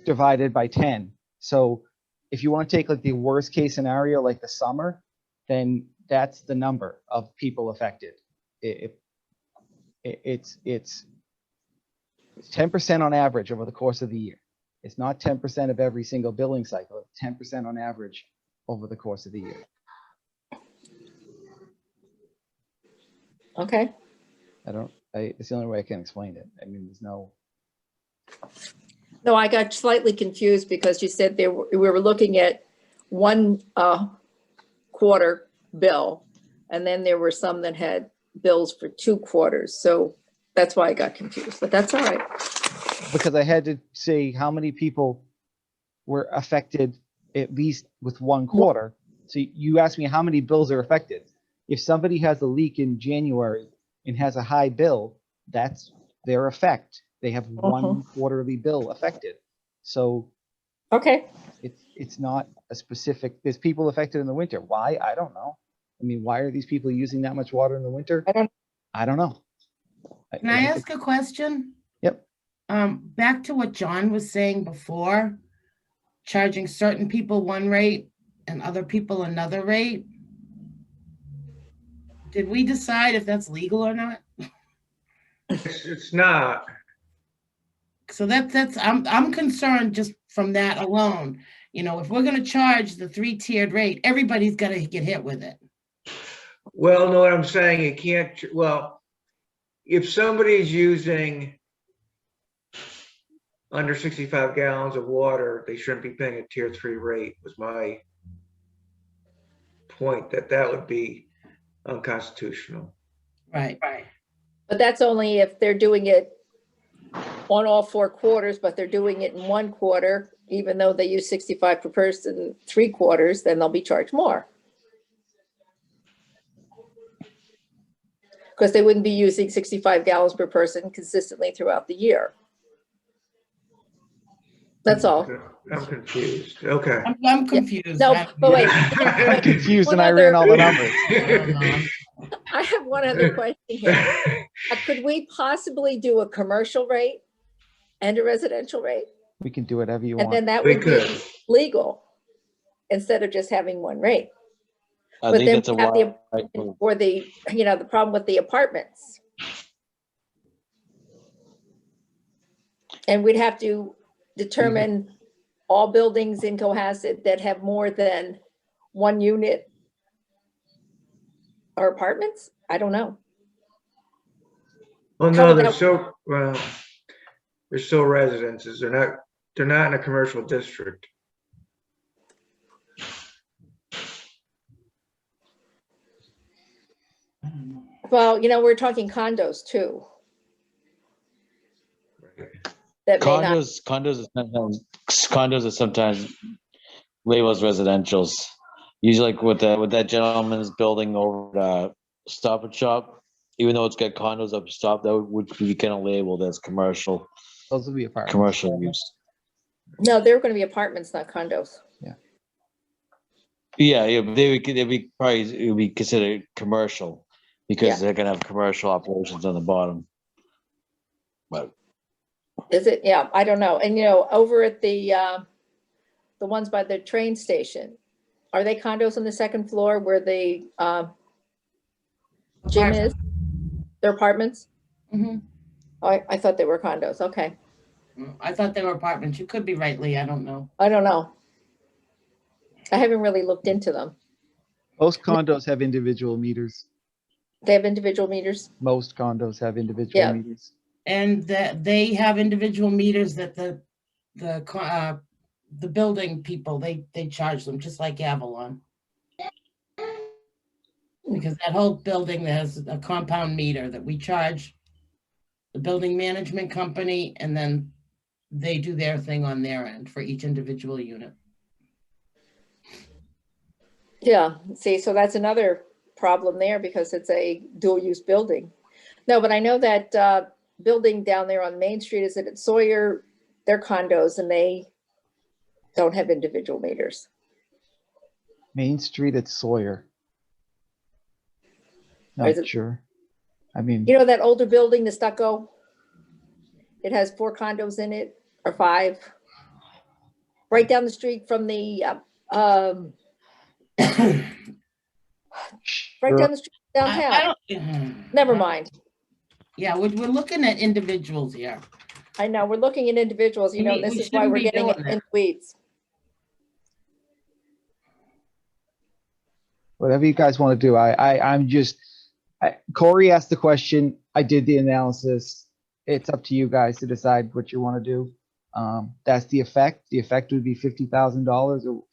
Speaker 4: divided by 10. So if you want to take like the worst case scenario, like the summer, then that's the number of people affected. It's 10% on average over the course of the year. It's not 10% of every single billing cycle. It's 10% on average over the course of the year.
Speaker 3: Okay.
Speaker 4: It's the only way I can explain it. I mean, there's no.
Speaker 3: No, I got slightly confused because you said we were looking at 1 quarter bill, and then there were some that had bills for 2 quarters. So that's why I got confused, but that's all right.
Speaker 4: Because I had to say how many people were affected at least with 1 quarter. So you asked me how many bills are affected. If somebody has a leak in January and has a high bill, that's their effect. They have 1 quarterly bill affected. So
Speaker 3: okay,
Speaker 4: it's not a specific. There's people affected in the winter. Why? I don't know. I mean, why are these people using that much water in the winter? I don't know.
Speaker 5: Can I ask a question?
Speaker 4: Yep.
Speaker 5: Back to what John was saying before, charging certain people one rate and other people another rate. Did we decide if that's legal or not?
Speaker 1: It's not.
Speaker 5: So that's I'm concerned just from that alone. You know, if we're going to charge the 3-tiered rate, everybody's going to get hit with it.
Speaker 1: Well, no, what I'm saying, you can't, well, if somebody's using under 65 gallons of water, they shouldn't be paying a tier 3 rate, was my point, that would be unconstitutional.
Speaker 5: Right.
Speaker 3: but that's only if they're doing it on all 4 quarters, but they're doing it in 1 quarter even though they use 65 per person, 3/4, then they'll be charged more. Because they wouldn't be using 65 gallons per person consistently throughout the year. That's all.
Speaker 1: I'm confused. Okay.
Speaker 5: I'm confused.
Speaker 3: No,
Speaker 5: I-
Speaker 3: but wait.
Speaker 4: I'm confused and
Speaker 3: One
Speaker 4: I ran
Speaker 3: other-
Speaker 4: all the numbers.
Speaker 3: I have one other question here. Could we possibly do a commercial rate and a residential rate?
Speaker 4: We can do whatever you
Speaker 3: And then
Speaker 4: want.
Speaker 3: that
Speaker 1: We
Speaker 3: would be
Speaker 1: could.
Speaker 3: legal instead of just having one rate.
Speaker 2: I
Speaker 3: But
Speaker 2: think
Speaker 3: then
Speaker 2: that's a
Speaker 3: we have the-
Speaker 2: wide move.
Speaker 3: Or the, the problem with the apartments. And we'd have to determine all buildings in Cohasset that have more than one unit are apartments? I don't know.
Speaker 1: Well,
Speaker 3: How
Speaker 1: no,
Speaker 3: would
Speaker 1: they're
Speaker 3: that-
Speaker 1: they're still residences. They're not in a commercial district.
Speaker 3: Well, we're talking condos too. That may not,
Speaker 2: Condos are sometimes labeled as residentials. Usually like with that gentleman's building over at Stop and Shop, even though it's got condos up top, that would be kind of labeled as commercial
Speaker 4: Those will be apartments.
Speaker 2: use.
Speaker 3: no, they're going to be apartments, not condos.
Speaker 2: Yeah, but it would be considered commercial because
Speaker 3: Yeah.
Speaker 2: they're gonna have commercial operations on the bottom. But
Speaker 3: Is it? Yeah, I don't know. And over at the ones by the train station, are they condos on the second floor where the gym is? They're apartments?
Speaker 5: Mhm.
Speaker 3: Oh, I thought they were condos. Okay.
Speaker 5: I thought they were apartments. You could be right, Lee. I don't know.
Speaker 3: I don't know. I haven't really looked into them.
Speaker 4: Most condos have individual meters.
Speaker 3: They have individual meters?
Speaker 4: Most condos have individual
Speaker 3: Yeah.
Speaker 4: meters.
Speaker 5: And that they have individual meters that the building people, they charge them just like Avalon. Because that whole building has a compound meter that we charge the building management company, and then they do their thing on their end for each individual unit.
Speaker 3: Yeah, see, so that's another problem there because it's a dual use building. No, but I know that building down there on Main Street, is it at Sawyer? They're condos and they don't have individual meters.
Speaker 4: Main Street at Sawyer.
Speaker 3: Or is
Speaker 4: Not
Speaker 3: it-
Speaker 4: sure. I mean,
Speaker 3: That older building, the stucco? It has 4 condos in it, or 5. Right down the street from the, right down the street downtown. Never mind.
Speaker 5: Yeah, we're looking at individuals here.
Speaker 3: I know, we're looking at individuals,
Speaker 5: We
Speaker 3: this is why
Speaker 5: shouldn't
Speaker 3: we're
Speaker 5: be
Speaker 3: getting
Speaker 5: doing
Speaker 3: in
Speaker 5: that.
Speaker 3: weeds.
Speaker 4: whatever you guys want to do. Corey asked the question. I did the analysis. It's up to you guys to decide what you want to do. That's the effect. The effect would be $50,000 or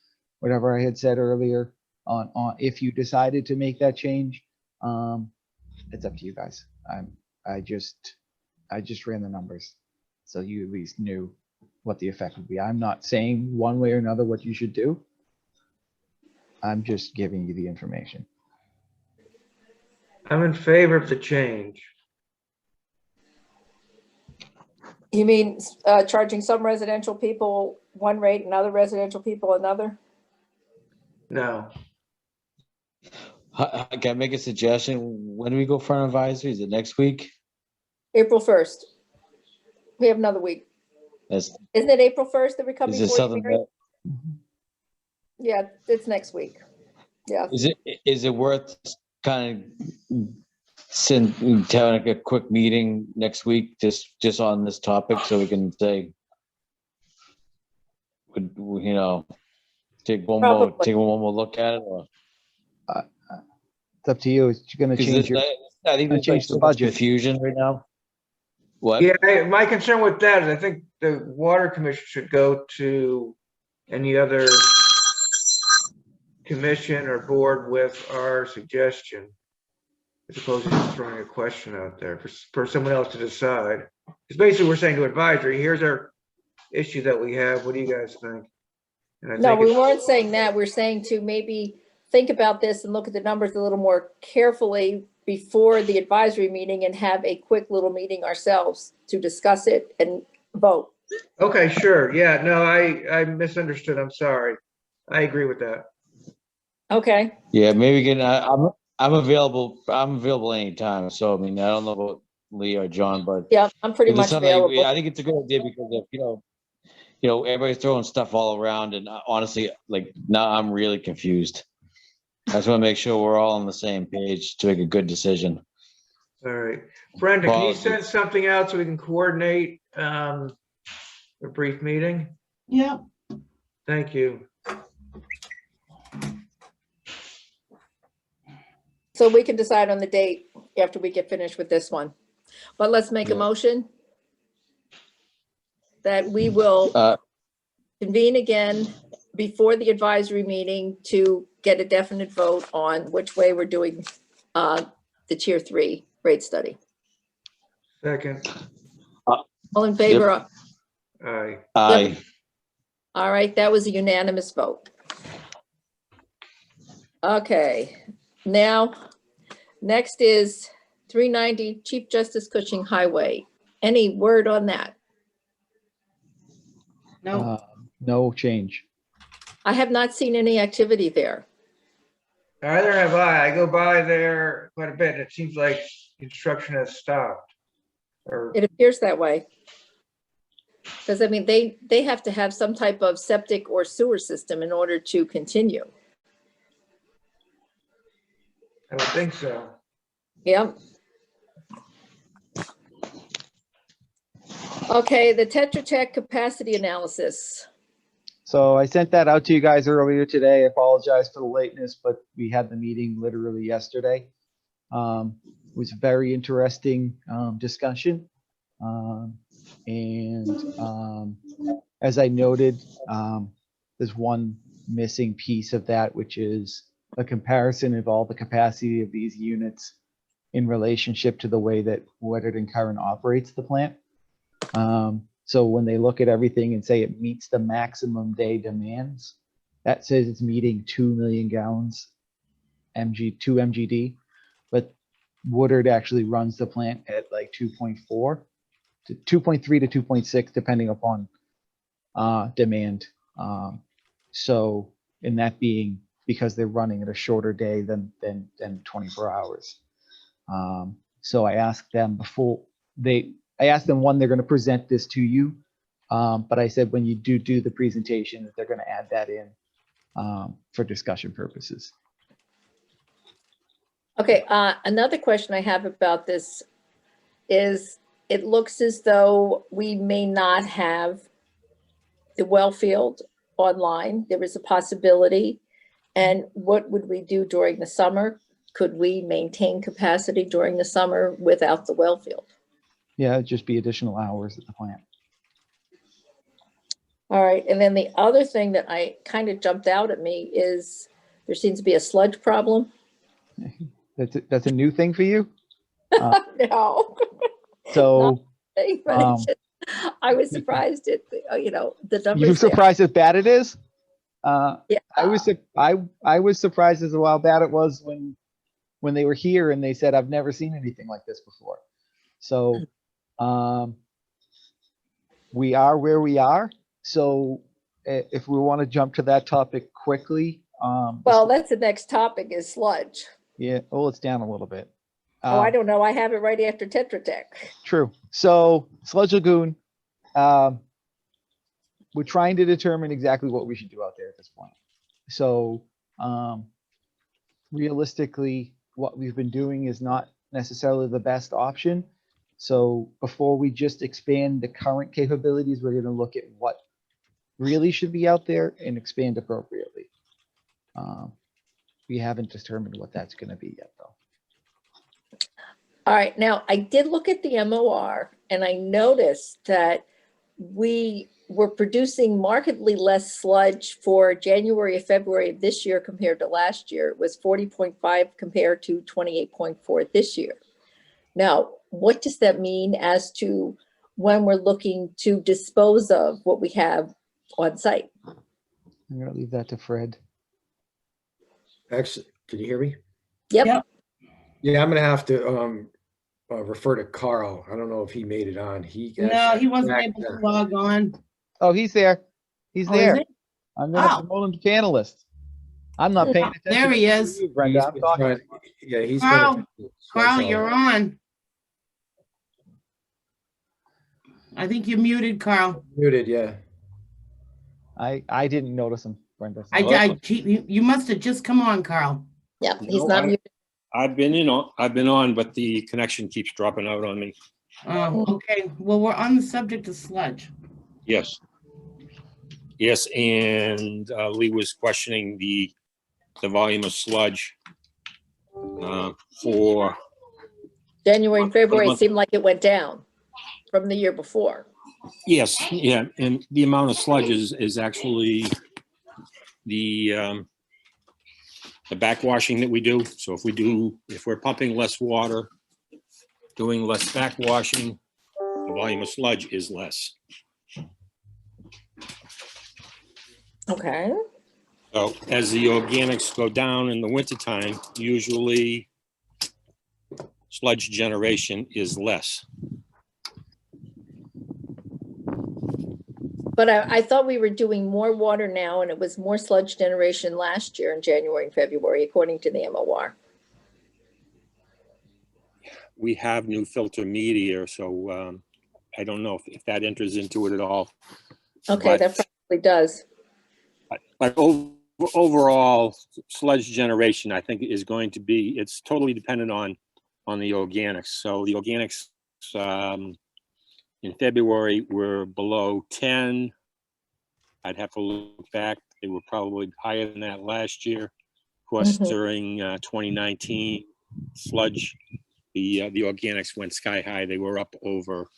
Speaker 4: whatever I had said earlier on if you decided to make that change. It's up to you guys. I just ran the numbers, so you at least knew what the effect would be. I'm not saying one way or another what you should do. I'm just giving you the information.
Speaker 1: I'm in favor of the change.
Speaker 3: You mean charging some residential people one rate and other residential people another?
Speaker 1: No,
Speaker 2: can I make a suggestion? When do we go for an advisory? Is it next week?
Speaker 3: April 1st. We have another week.
Speaker 2: That's,
Speaker 3: Isn't it April 1st that we come
Speaker 2: is it
Speaker 3: before you,
Speaker 2: something
Speaker 3: Mary?
Speaker 2: that,
Speaker 3: Yeah, it's next week. Yeah.
Speaker 2: is it worth kind of having a quick meeting next week, just on this topic, so we can say, take one more look at it, or?
Speaker 4: It's up to you. It's going to change your.
Speaker 2: I think
Speaker 4: gonna
Speaker 2: there's
Speaker 4: change
Speaker 2: like
Speaker 4: the
Speaker 2: so much
Speaker 4: budget.
Speaker 2: confusion right now. What?
Speaker 1: yeah, my concern with that is I think the water commission should go to any other commission or board with our suggestion, as opposed to just throwing a question out there for someone else to decide. Because basically we're saying to advisory, here's our, issue that we have. What do you guys think? And I
Speaker 3: No,
Speaker 1: think
Speaker 3: we
Speaker 1: it's-
Speaker 3: weren't saying that. We're saying to maybe think about this and look at the numbers a little more carefully before the advisory meeting and have a quick little meeting ourselves to discuss it and vote.
Speaker 1: Okay, sure. Yeah, no, I misunderstood. I'm sorry. I agree with that.
Speaker 3: Okay,
Speaker 2: Yeah, maybe again, I'm available. I'm available anytime. So I mean, I don't know about Lee or John, but
Speaker 3: yeah, I'm pretty
Speaker 2: if
Speaker 3: much
Speaker 2: it's something,
Speaker 3: available.
Speaker 2: I think it's a good idea because of, everybody's throwing stuff all around, and honestly, like now I'm really confused. I just want to make sure we're all on the same page to make a good decision.
Speaker 1: All right. Brenda, can you
Speaker 2: Apologies.
Speaker 1: send something out so we can coordinate a brief meeting?
Speaker 5: Yep.
Speaker 1: Thank you.
Speaker 3: So we can decide on the date after we get finished with this one. But let's make a
Speaker 2: Yeah.
Speaker 3: motion that we will convene again before the advisory meeting to get a definite vote on which way we're doing the tier 3 rate study.
Speaker 1: Second.
Speaker 3: All in favor?
Speaker 1: Aye.
Speaker 2: Aye.
Speaker 3: All right, that was a unanimous vote. Okay, now, next is 390 Chief Justice Cushing Highway. Any word on that?
Speaker 5: No,
Speaker 4: No change.
Speaker 3: I have not seen any activity there.
Speaker 1: Neither have I. I go by there quite a bit. It seems like construction has stopped. Or,
Speaker 3: It appears that way. Because I mean, they have to have some type of septic or sewer system in order to continue.
Speaker 1: I would think so.
Speaker 3: Yep. Okay, the Tetra Tech capacity analysis.
Speaker 4: So I sent that out to you guys earlier today. I apologize for the lateness, but we had the meeting literally yesterday. It was a very interesting discussion. As I noted, there's one missing piece of that, which is a comparison of all the capacity of these units in relationship to the way that Weathered & Current operates the plant. So when they look at everything and say it meets the maximum day demands, that says it's meeting 2 million gallons, 2 MGD, but Woodard actually runs the plant at like 2.4 to 2.3 to 2.6, depending upon demand. So in that being because they're running at a shorter day than 24 hours. So I asked them I asked them when they're going to present this to you, but I said when you do the presentation, they're going to add that in for discussion purposes.
Speaker 3: Okay, another question I have about this is it looks as though we may not have the well field online. There is a possibility. And what would we do during the summer? Could we maintain capacity during the summer without the well field?
Speaker 4: Yeah, it'd just be additional hours at the plant.
Speaker 3: All right, and then the other thing that I kind of jumped out at me is there seems to be a sludge problem.
Speaker 4: That's a new thing for you?
Speaker 3: No.
Speaker 4: So
Speaker 3: But it's just, I was surprised at, the numbers.
Speaker 4: you're
Speaker 3: there.
Speaker 4: surprised how bad it is?
Speaker 3: Yeah.
Speaker 4: I was surprised as to how bad it was when they were here and they said, I've never seen anything like this before. So we are where we are. So if we want to jump to that topic quickly.
Speaker 3: Well, that's the next topic is sludge.
Speaker 4: Yeah, well, it's down a little bit.
Speaker 3: Oh, I don't know. I have it right after Tetra Tech.
Speaker 4: True. So Sludge Lagoon, we're trying to determine exactly what we should do out there at this point. So realistically, what we've been doing is not necessarily the best option. So before we just expand the current capabilities, we're going to look at what really should be out there and expand appropriately. We haven't determined what that's going to be yet, though.
Speaker 3: All right. Now, I did look at the MOR and I noticed that we were producing markedly less sludge for January and February of this year compared to last year. It was 40.5 compared to 28.4 this year. Now, what does that mean as to when we're looking to dispose of what we have on site.
Speaker 4: I'm gonna leave that to Fred.
Speaker 7: Actually, can you hear me?
Speaker 3: Yep.
Speaker 5: Yep.
Speaker 7: Yeah, I'm gonna have to refer to Carl. I don't know if he made it on.
Speaker 5: No, he wasn't able to log on.
Speaker 4: Oh, he's there. He's
Speaker 5: Oh, is
Speaker 4: there.
Speaker 5: it?
Speaker 4: I'm gonna
Speaker 5: Oh.
Speaker 4: promote him to panelist. I'm not paying attention.
Speaker 5: There he
Speaker 4: to
Speaker 5: is.
Speaker 4: you, Brenda.
Speaker 7: He's
Speaker 4: I'm
Speaker 7: been
Speaker 4: talking.
Speaker 7: trying- Yeah, he's
Speaker 5: Carl,
Speaker 7: been.
Speaker 5: Carl, you're on. I think you're muted, Carl.
Speaker 7: Muted, yeah.
Speaker 4: I didn't notice him, Brenda.
Speaker 5: You must have just come on, Carl.
Speaker 3: Yep, he's
Speaker 8: No,
Speaker 3: not muted.
Speaker 8: I've been on, but the connection keeps dropping out on me.
Speaker 5: Oh, okay. Well, we're on the subject of sludge.
Speaker 8: Yes. Yes, and Lee was questioning the volume of sludge for,
Speaker 3: January and February, it
Speaker 8: month.
Speaker 3: seemed like it went down from the year before.
Speaker 8: yes, yeah, and the amount of sludge is actually the backwashing that we do. So if we're pumping less water, doing less backwashing, the volume of sludge is less.
Speaker 3: Okay.
Speaker 8: So as the organics go down in the wintertime, usually sludge generation is less.
Speaker 3: But I thought we were doing more water now and it was more sludge generation last year in January and February, according to the MOR.
Speaker 8: We have new filter media, so I don't know if that enters into it at all.
Speaker 3: Okay,
Speaker 8: But-
Speaker 3: that probably does.
Speaker 8: But overall, sludge generation, I think, is going to be, it's totally dependent on the organics. So the organics in February were below 10. I'd have to look back. They were probably higher than that last year. Of course,
Speaker 3: Mhm.
Speaker 8: during 2019, sludge, the organics went sky high. They were up over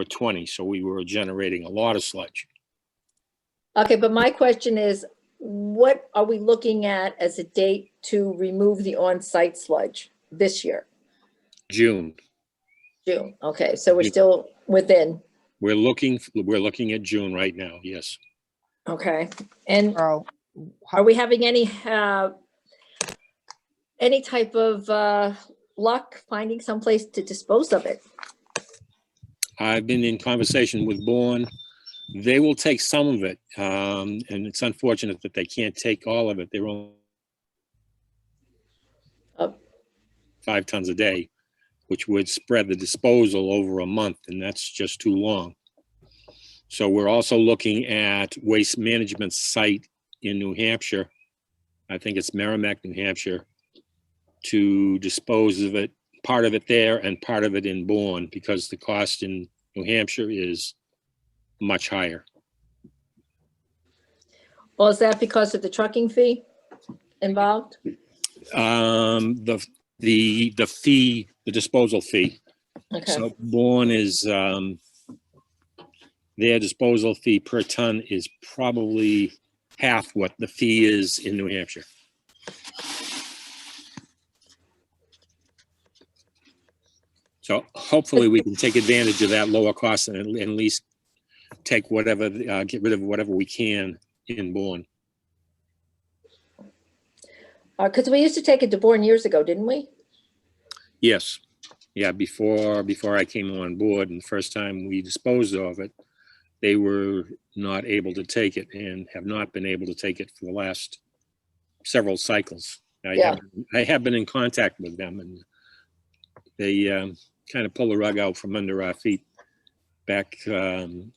Speaker 8: 20. So we were generating a lot of sludge.
Speaker 3: Okay, but my question is, what are we looking at as a date to remove the on-site sludge this year?
Speaker 8: June.
Speaker 3: June. Okay, so we're
Speaker 8: June.
Speaker 3: still within.
Speaker 8: We're looking at June right now. Yes.
Speaker 3: Okay, and
Speaker 4: Carl,
Speaker 3: are we having any type of luck finding someplace to dispose of it?
Speaker 8: I've been in conversation with Bourne. They will take some of it, and it's unfortunate that they can't take all of it. They're only
Speaker 3: Oh.
Speaker 8: 5 tons a day, which would spread the disposal over a month, and that's just too long. So we're also looking at waste management site in New Hampshire. I think it's Merrimack, New Hampshire, to dispose of it, part of it there and part of it in Bourne, because the cost in New Hampshire is much higher.
Speaker 3: Well, is that because of the trucking fee involved?
Speaker 8: The fee, the disposal fee.
Speaker 3: Okay,
Speaker 8: So Bourne is, their disposal fee per ton is probably half what the fee is in New Hampshire. So hopefully we can take advantage of that lower cost and at least take whatever, get rid of whatever we can in Bourne.
Speaker 3: because we used to take it to Bourne years ago, didn't we?
Speaker 8: Yes. Yeah, before I came on board and the first time we disposed of it, they were not able to take it and have not been able to take it for the last several cycles.
Speaker 3: Yeah.
Speaker 8: I have been in contact with them, and they kind of pulled the rug out from under our feet back in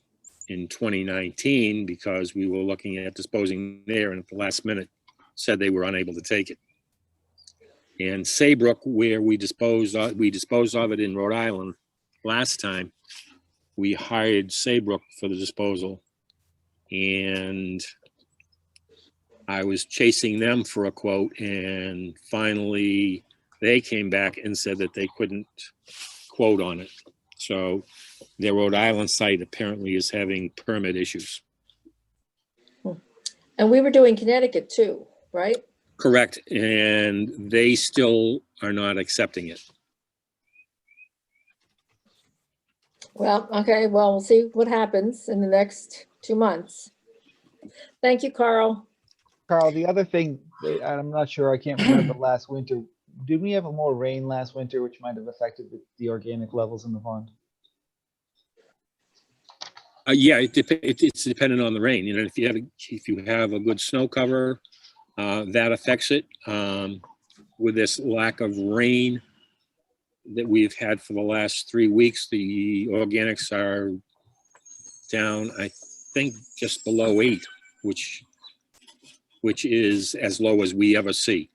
Speaker 8: 2019 because we were looking at disposing there, and at the last minute said they were unable to take it. And Saybrook, where we disposed of it in Rhode Island last time, we hired Saybrook for the disposal, and I was chasing them for a quote, and finally they came back and said that they couldn't quote on it. So their Rhode Island site apparently is having permit issues.
Speaker 3: And we were doing Connecticut too, right?
Speaker 8: Correct, and they still are not accepting it.
Speaker 3: Well, okay, well, we'll see what happens in the next 2 months. Thank you, Carl.
Speaker 4: Carl, the other thing, I'm not sure, I can't remember last winter. Did we have more rain last winter, which might have affected the organic levels in the pond?
Speaker 8: Yeah, it's dependent on the rain. You know, if you have a good snow cover, that affects it. With this lack of rain that we've had for the last 3 weeks, the organics are down, I think, just below 8, which is as low as we ever see.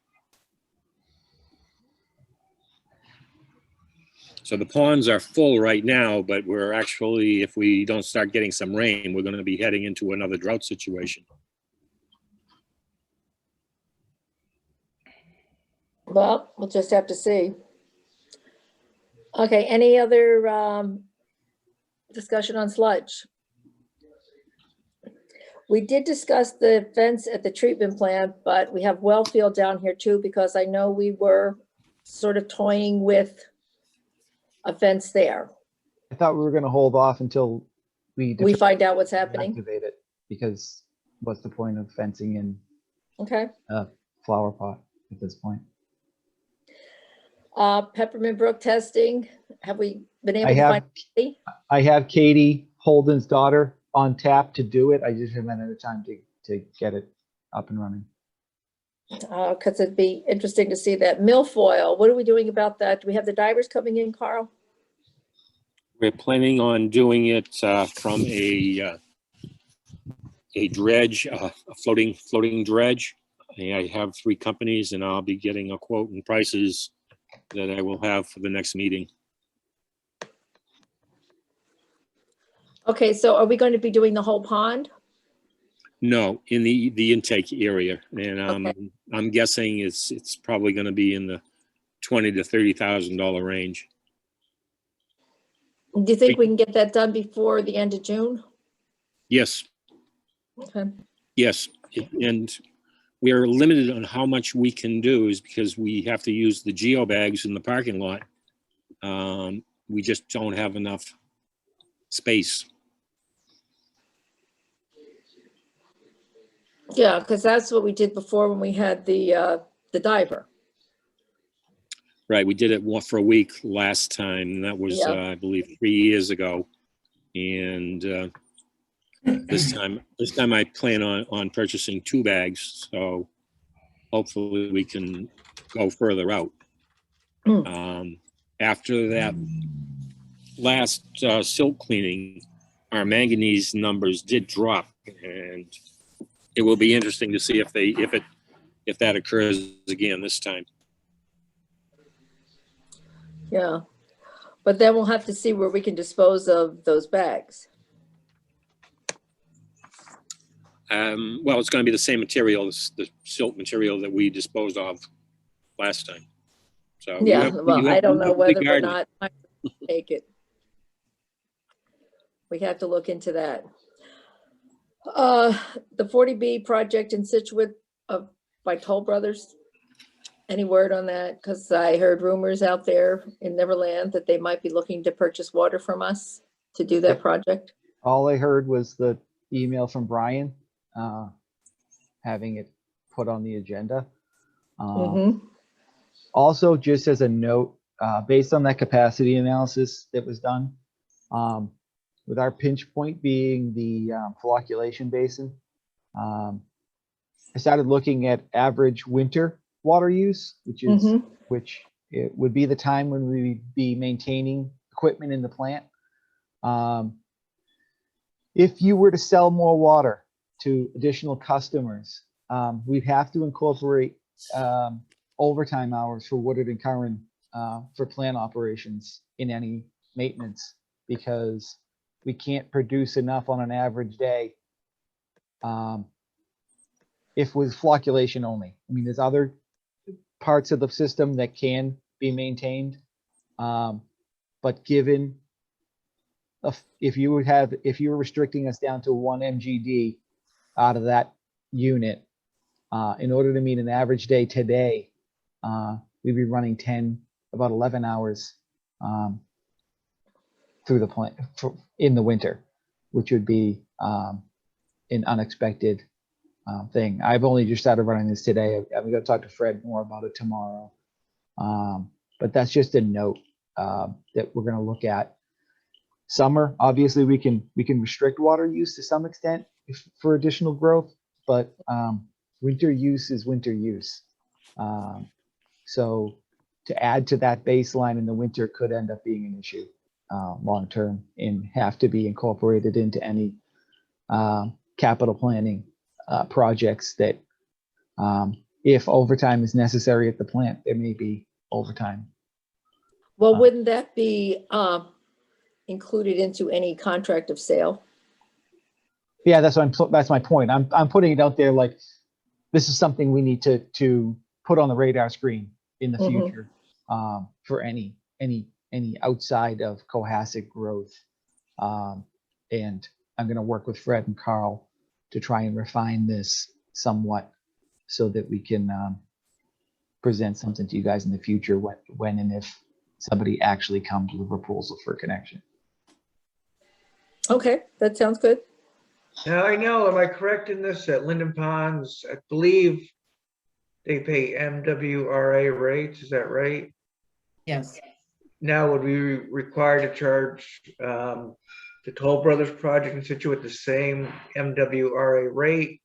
Speaker 8: So the ponds are full right now, but we're actually, if we don't start getting some rain, we're going to be heading into another drought situation.
Speaker 3: Well, we'll just have to see. Okay, any other discussion on sludge? We did discuss the fence at the treatment plant, but we have well field down here too, because I know we were sort of toying with a fence there.
Speaker 4: I thought we were gonna hold off until we
Speaker 3: find out what's happening.
Speaker 4: activate it, because what's the point of fencing in
Speaker 3: Okay.
Speaker 4: a flower pot at this point?
Speaker 3: Peppermint Brook testing. Have we been able
Speaker 4: I
Speaker 3: to
Speaker 4: have,
Speaker 3: find? Katie?
Speaker 4: I have Katie Holden's daughter on tap to do it. I just haven't had time to get it up and running.
Speaker 3: Because it'd be interesting to see that. Milfoil, what are we doing about that? Do we have the divers coming in, Carl?
Speaker 8: We're planning on doing it from a dredge, a floating dredge. I have 3 companies, and I'll be getting a quote and prices that I will have for the next meeting.
Speaker 3: Okay, so are we going to be doing the whole pond?
Speaker 8: No, in the intake area, and
Speaker 3: Okay.
Speaker 8: I'm guessing it's probably going to be in the $20,000 to $30,000 range.
Speaker 3: Do you think we can get that done before the end of June?
Speaker 8: Yes,
Speaker 3: Okay.
Speaker 8: yes, and we are limited on how much we can do, is because we have to use the geo bags in the parking lot. We just don't have enough space.
Speaker 3: Yeah, because that's what we did before when we had the diver.
Speaker 8: Right, we did it for a week last time, and that was,
Speaker 3: Yeah.
Speaker 8: I believe, 3 years ago. And this time I plan on purchasing 2 bags, so hopefully we can go further out. After that last silt cleaning, our manganese numbers did drop, and it will be interesting to see if that occurs again this time.
Speaker 3: Yeah, but then we'll have to see where we can dispose of those bags.
Speaker 8: Well, it's going to be the same material, the silt material that we disposed of last time. So
Speaker 3: Yeah, well, I don't know whether or not I take it. We have to look into that. The 40B project in Situate by Toll Brothers. Any word on that? Because I heard rumors out there in Neverland that they might be looking to purchase water from us to do that project.
Speaker 4: All I heard was the email from Brian, having it put on the agenda. Also, just as a note, based on that capacity analysis that was done, with our pinch point being the flocculation basin, I started looking at average winter water use, which it would be the time when we would be maintaining equipment in the plant. If you were to sell more water to additional customers, we'd have to incorporate overtime hours for Woodard and Curran for plant operations in any maintenance, because we can't produce enough on an average day if with flocculation only. I mean, there's other parts of the system that can be maintained, but given if you were restricting us down to 1 MGD out of that unit, in order to meet an average day today, we'd be running about 11 hours through the plant in the winter, which would be an unexpected thing. I've only just started running this today. I'm going to talk to Fred more about it tomorrow. But that's just a note that we're going to look at. Summer, obviously, we can restrict water use to some extent for additional growth, but winter use is winter use. So to add to that baseline in the winter could end up being an issue long term and have to be incorporated into any capital planning projects that if overtime is necessary at the plant, there may be overtime.
Speaker 3: Well, wouldn't that be included into any contract of sale?
Speaker 4: Yeah, that's my point. I'm putting it out there like this is something we need to put on the radar screen in the future for any outside of Cohasset growth. And I'm going to work with Fred and Carl to try and refine this somewhat so that we can present something to you guys in the future when and if somebody actually comes with a proposal for a connection.
Speaker 3: Okay, that sounds good.
Speaker 1: Now I know, am I correct in this, that Linden Ponds, I believe they pay MWRA rates, is that right?
Speaker 5: Yes.
Speaker 1: Now, would we be required to charge the Toll Brothers project in Situate the same MWRA rate?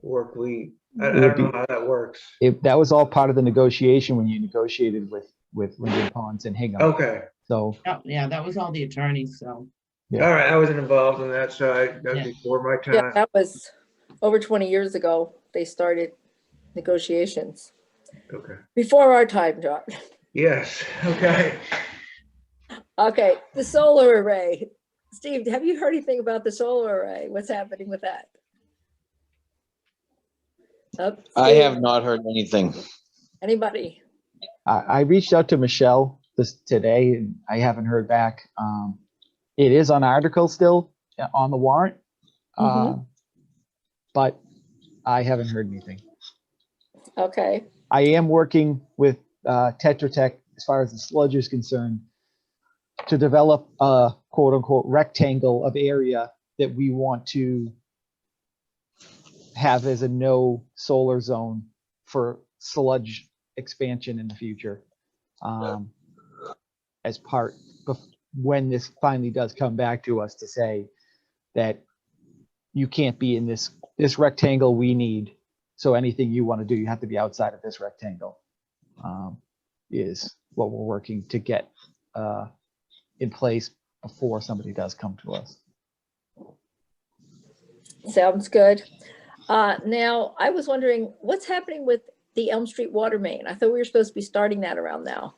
Speaker 1: Or if we, I don't know how that works.
Speaker 4: That was all part of the negotiation when you negotiated with Linden Ponds and Hingham.
Speaker 1: Okay,
Speaker 4: So
Speaker 5: Yeah, that was all the attorneys, so.
Speaker 4: Yeah.
Speaker 1: all right, I wasn't involved in that, so that was
Speaker 5: Yeah.
Speaker 1: before my
Speaker 3: Yeah,
Speaker 1: time.
Speaker 3: that was over 20 years ago. They started negotiations.
Speaker 1: Okay,
Speaker 3: Before our time, John.
Speaker 1: yes, okay.
Speaker 3: Okay, the solar array. Steve, have you heard anything about the solar array? What's happening with that?
Speaker 2: I
Speaker 3: Steve,
Speaker 2: have not heard anything.
Speaker 3: Anybody?
Speaker 4: I reached out to Michelle today and I haven't heard back. It is on article still on the warrant, but I haven't heard anything.
Speaker 3: Okay,
Speaker 4: I am working with Tetra Tech as far as the sludge is concerned to develop a quote unquote rectangle of area that we want to have as a no solar zone for sludge expansion in the future. As part of when this finally does come back to us to say that you can't be in this rectangle we need. So anything you want to do, you have to be outside of this rectangle, is what we're working to get in place before somebody does come to us.
Speaker 3: sounds good. Now, I was wondering what's happening with the Elm Street water main? I thought we were supposed to be starting that around now.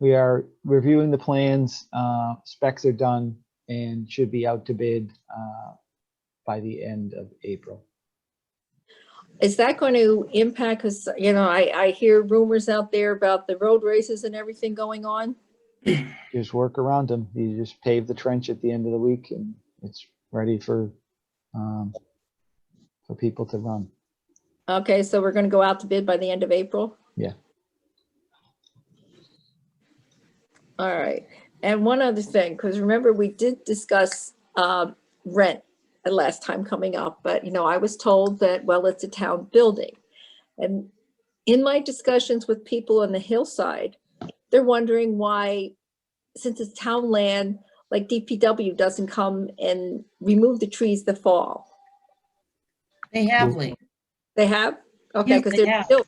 Speaker 4: We are reviewing the plans, specs are done and should be out to bid by the end of April.
Speaker 3: Is that going to impact, because, I hear rumors out there about the road races and everything going on.
Speaker 4: Just work around them. You just pave the trench at the end of the week and it's ready for people to run.
Speaker 3: Okay, so we're going to go out to bid by the end of April?
Speaker 4: Yeah.
Speaker 3: All right. And one other thing, because remember we did discuss rent the last time coming up, but I was told that, well, it's a town building. And in my discussions with people on the hillside, they're wondering why, since it's town land, like DPW doesn't come and remove the trees that fall.
Speaker 5: They have, Lee.
Speaker 3: They have? Okay,
Speaker 5: Yes,
Speaker 3: because
Speaker 5: they
Speaker 3: there's
Speaker 5: have.
Speaker 3: still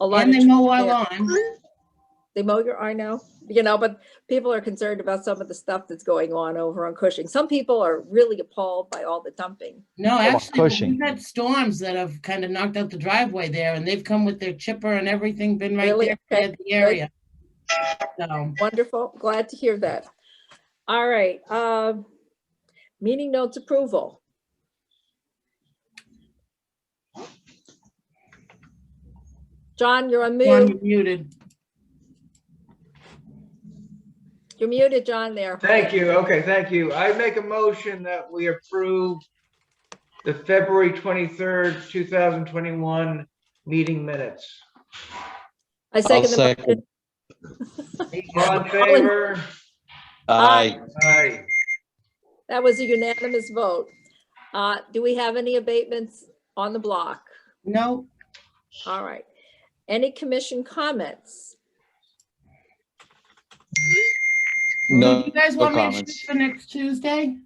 Speaker 3: a lot of.
Speaker 5: And they mow
Speaker 3: trees
Speaker 5: our
Speaker 3: there.
Speaker 5: lawn.
Speaker 3: They mow your, I know, but people are concerned about some of the stuff that's going on over on Cushing. Some people are really appalled by all the dumping.
Speaker 5: No,
Speaker 4: about
Speaker 5: actually,
Speaker 4: Cushing?
Speaker 5: we've had storms that have kind of knocked out the driveway there, and they've come with their chipper and everything, been right
Speaker 3: Really?
Speaker 5: there
Speaker 3: Okay,
Speaker 5: at the area. So,
Speaker 3: Wonderful, glad to hear that. All right, meeting notes approval. John, you're on
Speaker 5: John,
Speaker 3: mute.
Speaker 5: you're muted.
Speaker 3: You're muted, John, there.
Speaker 1: Thank you. Okay, thank you. I make a motion that we approve the February 23rd, 2021 meeting minutes.
Speaker 3: I
Speaker 2: I'll
Speaker 3: second the
Speaker 2: second.
Speaker 3: motion.
Speaker 1: All in favor?
Speaker 2: Aye.
Speaker 1: Aye.
Speaker 3: That was a unanimous vote. Do we have any abatements on the block?
Speaker 5: No,
Speaker 3: All right. Any commission comments?
Speaker 2: No,
Speaker 5: do you guys
Speaker 2: no
Speaker 5: want me to shoot
Speaker 2: comments.
Speaker 5: for next Tuesday?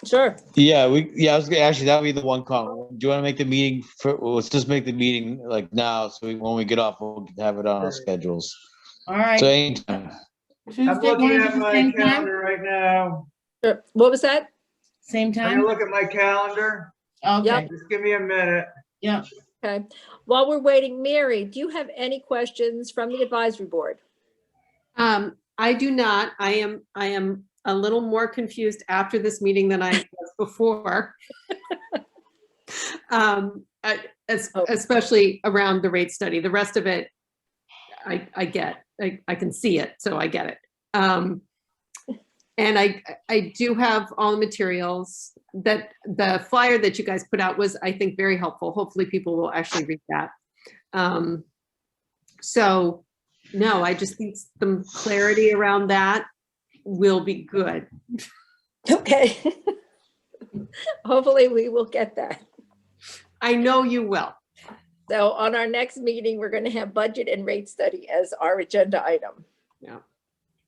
Speaker 3: Sure.
Speaker 2: Yeah, I was gonna, actually, that'd be the one comment. Do you want to make the meeting let's just make the meeting like now, so when we get off, we'll have it on our schedules.
Speaker 5: All
Speaker 2: So
Speaker 5: right,
Speaker 2: anytime.
Speaker 1: I'm
Speaker 5: Tuesday,
Speaker 1: looking
Speaker 5: wanna
Speaker 1: at
Speaker 5: do the
Speaker 1: my
Speaker 5: same time?
Speaker 1: calendar right now.
Speaker 3: Sure. What was that?
Speaker 5: Same
Speaker 1: I'm
Speaker 5: time?
Speaker 1: gonna look at my calendar.
Speaker 5: Okay,
Speaker 1: Just give me a minute.
Speaker 5: yeah.
Speaker 3: Okay. While we're waiting, Mary, do you have any questions from the advisory board?
Speaker 9: I do not. I am a little more confused after this meeting than I was before. Especially around the rate study. The rest of it, I get. I can see it, so I get it. And I do have all the materials. That the flyer that you guys put out was, I think, very helpful. Hopefully people will actually read that. So no, I just think some clarity around that will be good.
Speaker 3: Okay. Hopefully we will get that.
Speaker 9: I know you will.
Speaker 3: So on our next meeting, we're going to have budget and rate study as our agenda item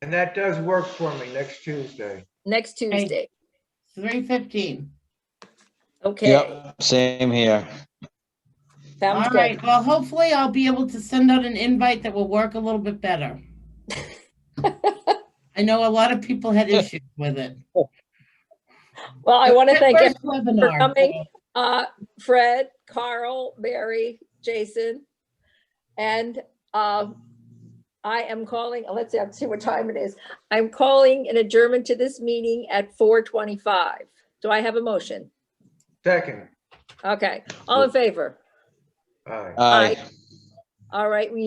Speaker 1: And that does work for me next Tuesday.
Speaker 3: next Tuesday.
Speaker 5: 3:15.
Speaker 3: Okay.
Speaker 2: Yep, same here.
Speaker 3: Sounds
Speaker 5: All
Speaker 3: good.
Speaker 5: right, well, hopefully I'll be able to send out an invite that will work a little bit better. I know a lot of people had issues with it.
Speaker 3: Well, I want to thank
Speaker 5: First
Speaker 3: everyone for
Speaker 5: webinar,
Speaker 3: coming. Fred, Carl, Mary, Jason, and I am calling, let's see, I'll see what time it is. I'm calling an adjournment to this meeting at 4:25. Do I have a motion?
Speaker 1: Second.
Speaker 3: Okay, all in favor?
Speaker 1: Aye.
Speaker 2: Aye.
Speaker 3: All right, we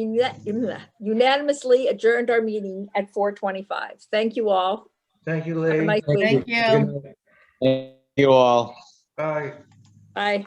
Speaker 3: unanimously adjourned our meeting at 4:25. Thank you all.
Speaker 1: Thank you,
Speaker 3: Have a
Speaker 1: Lee.
Speaker 3: nice week.
Speaker 5: Thank you.
Speaker 2: Thank you all.
Speaker 1: Bye.
Speaker 3: Bye.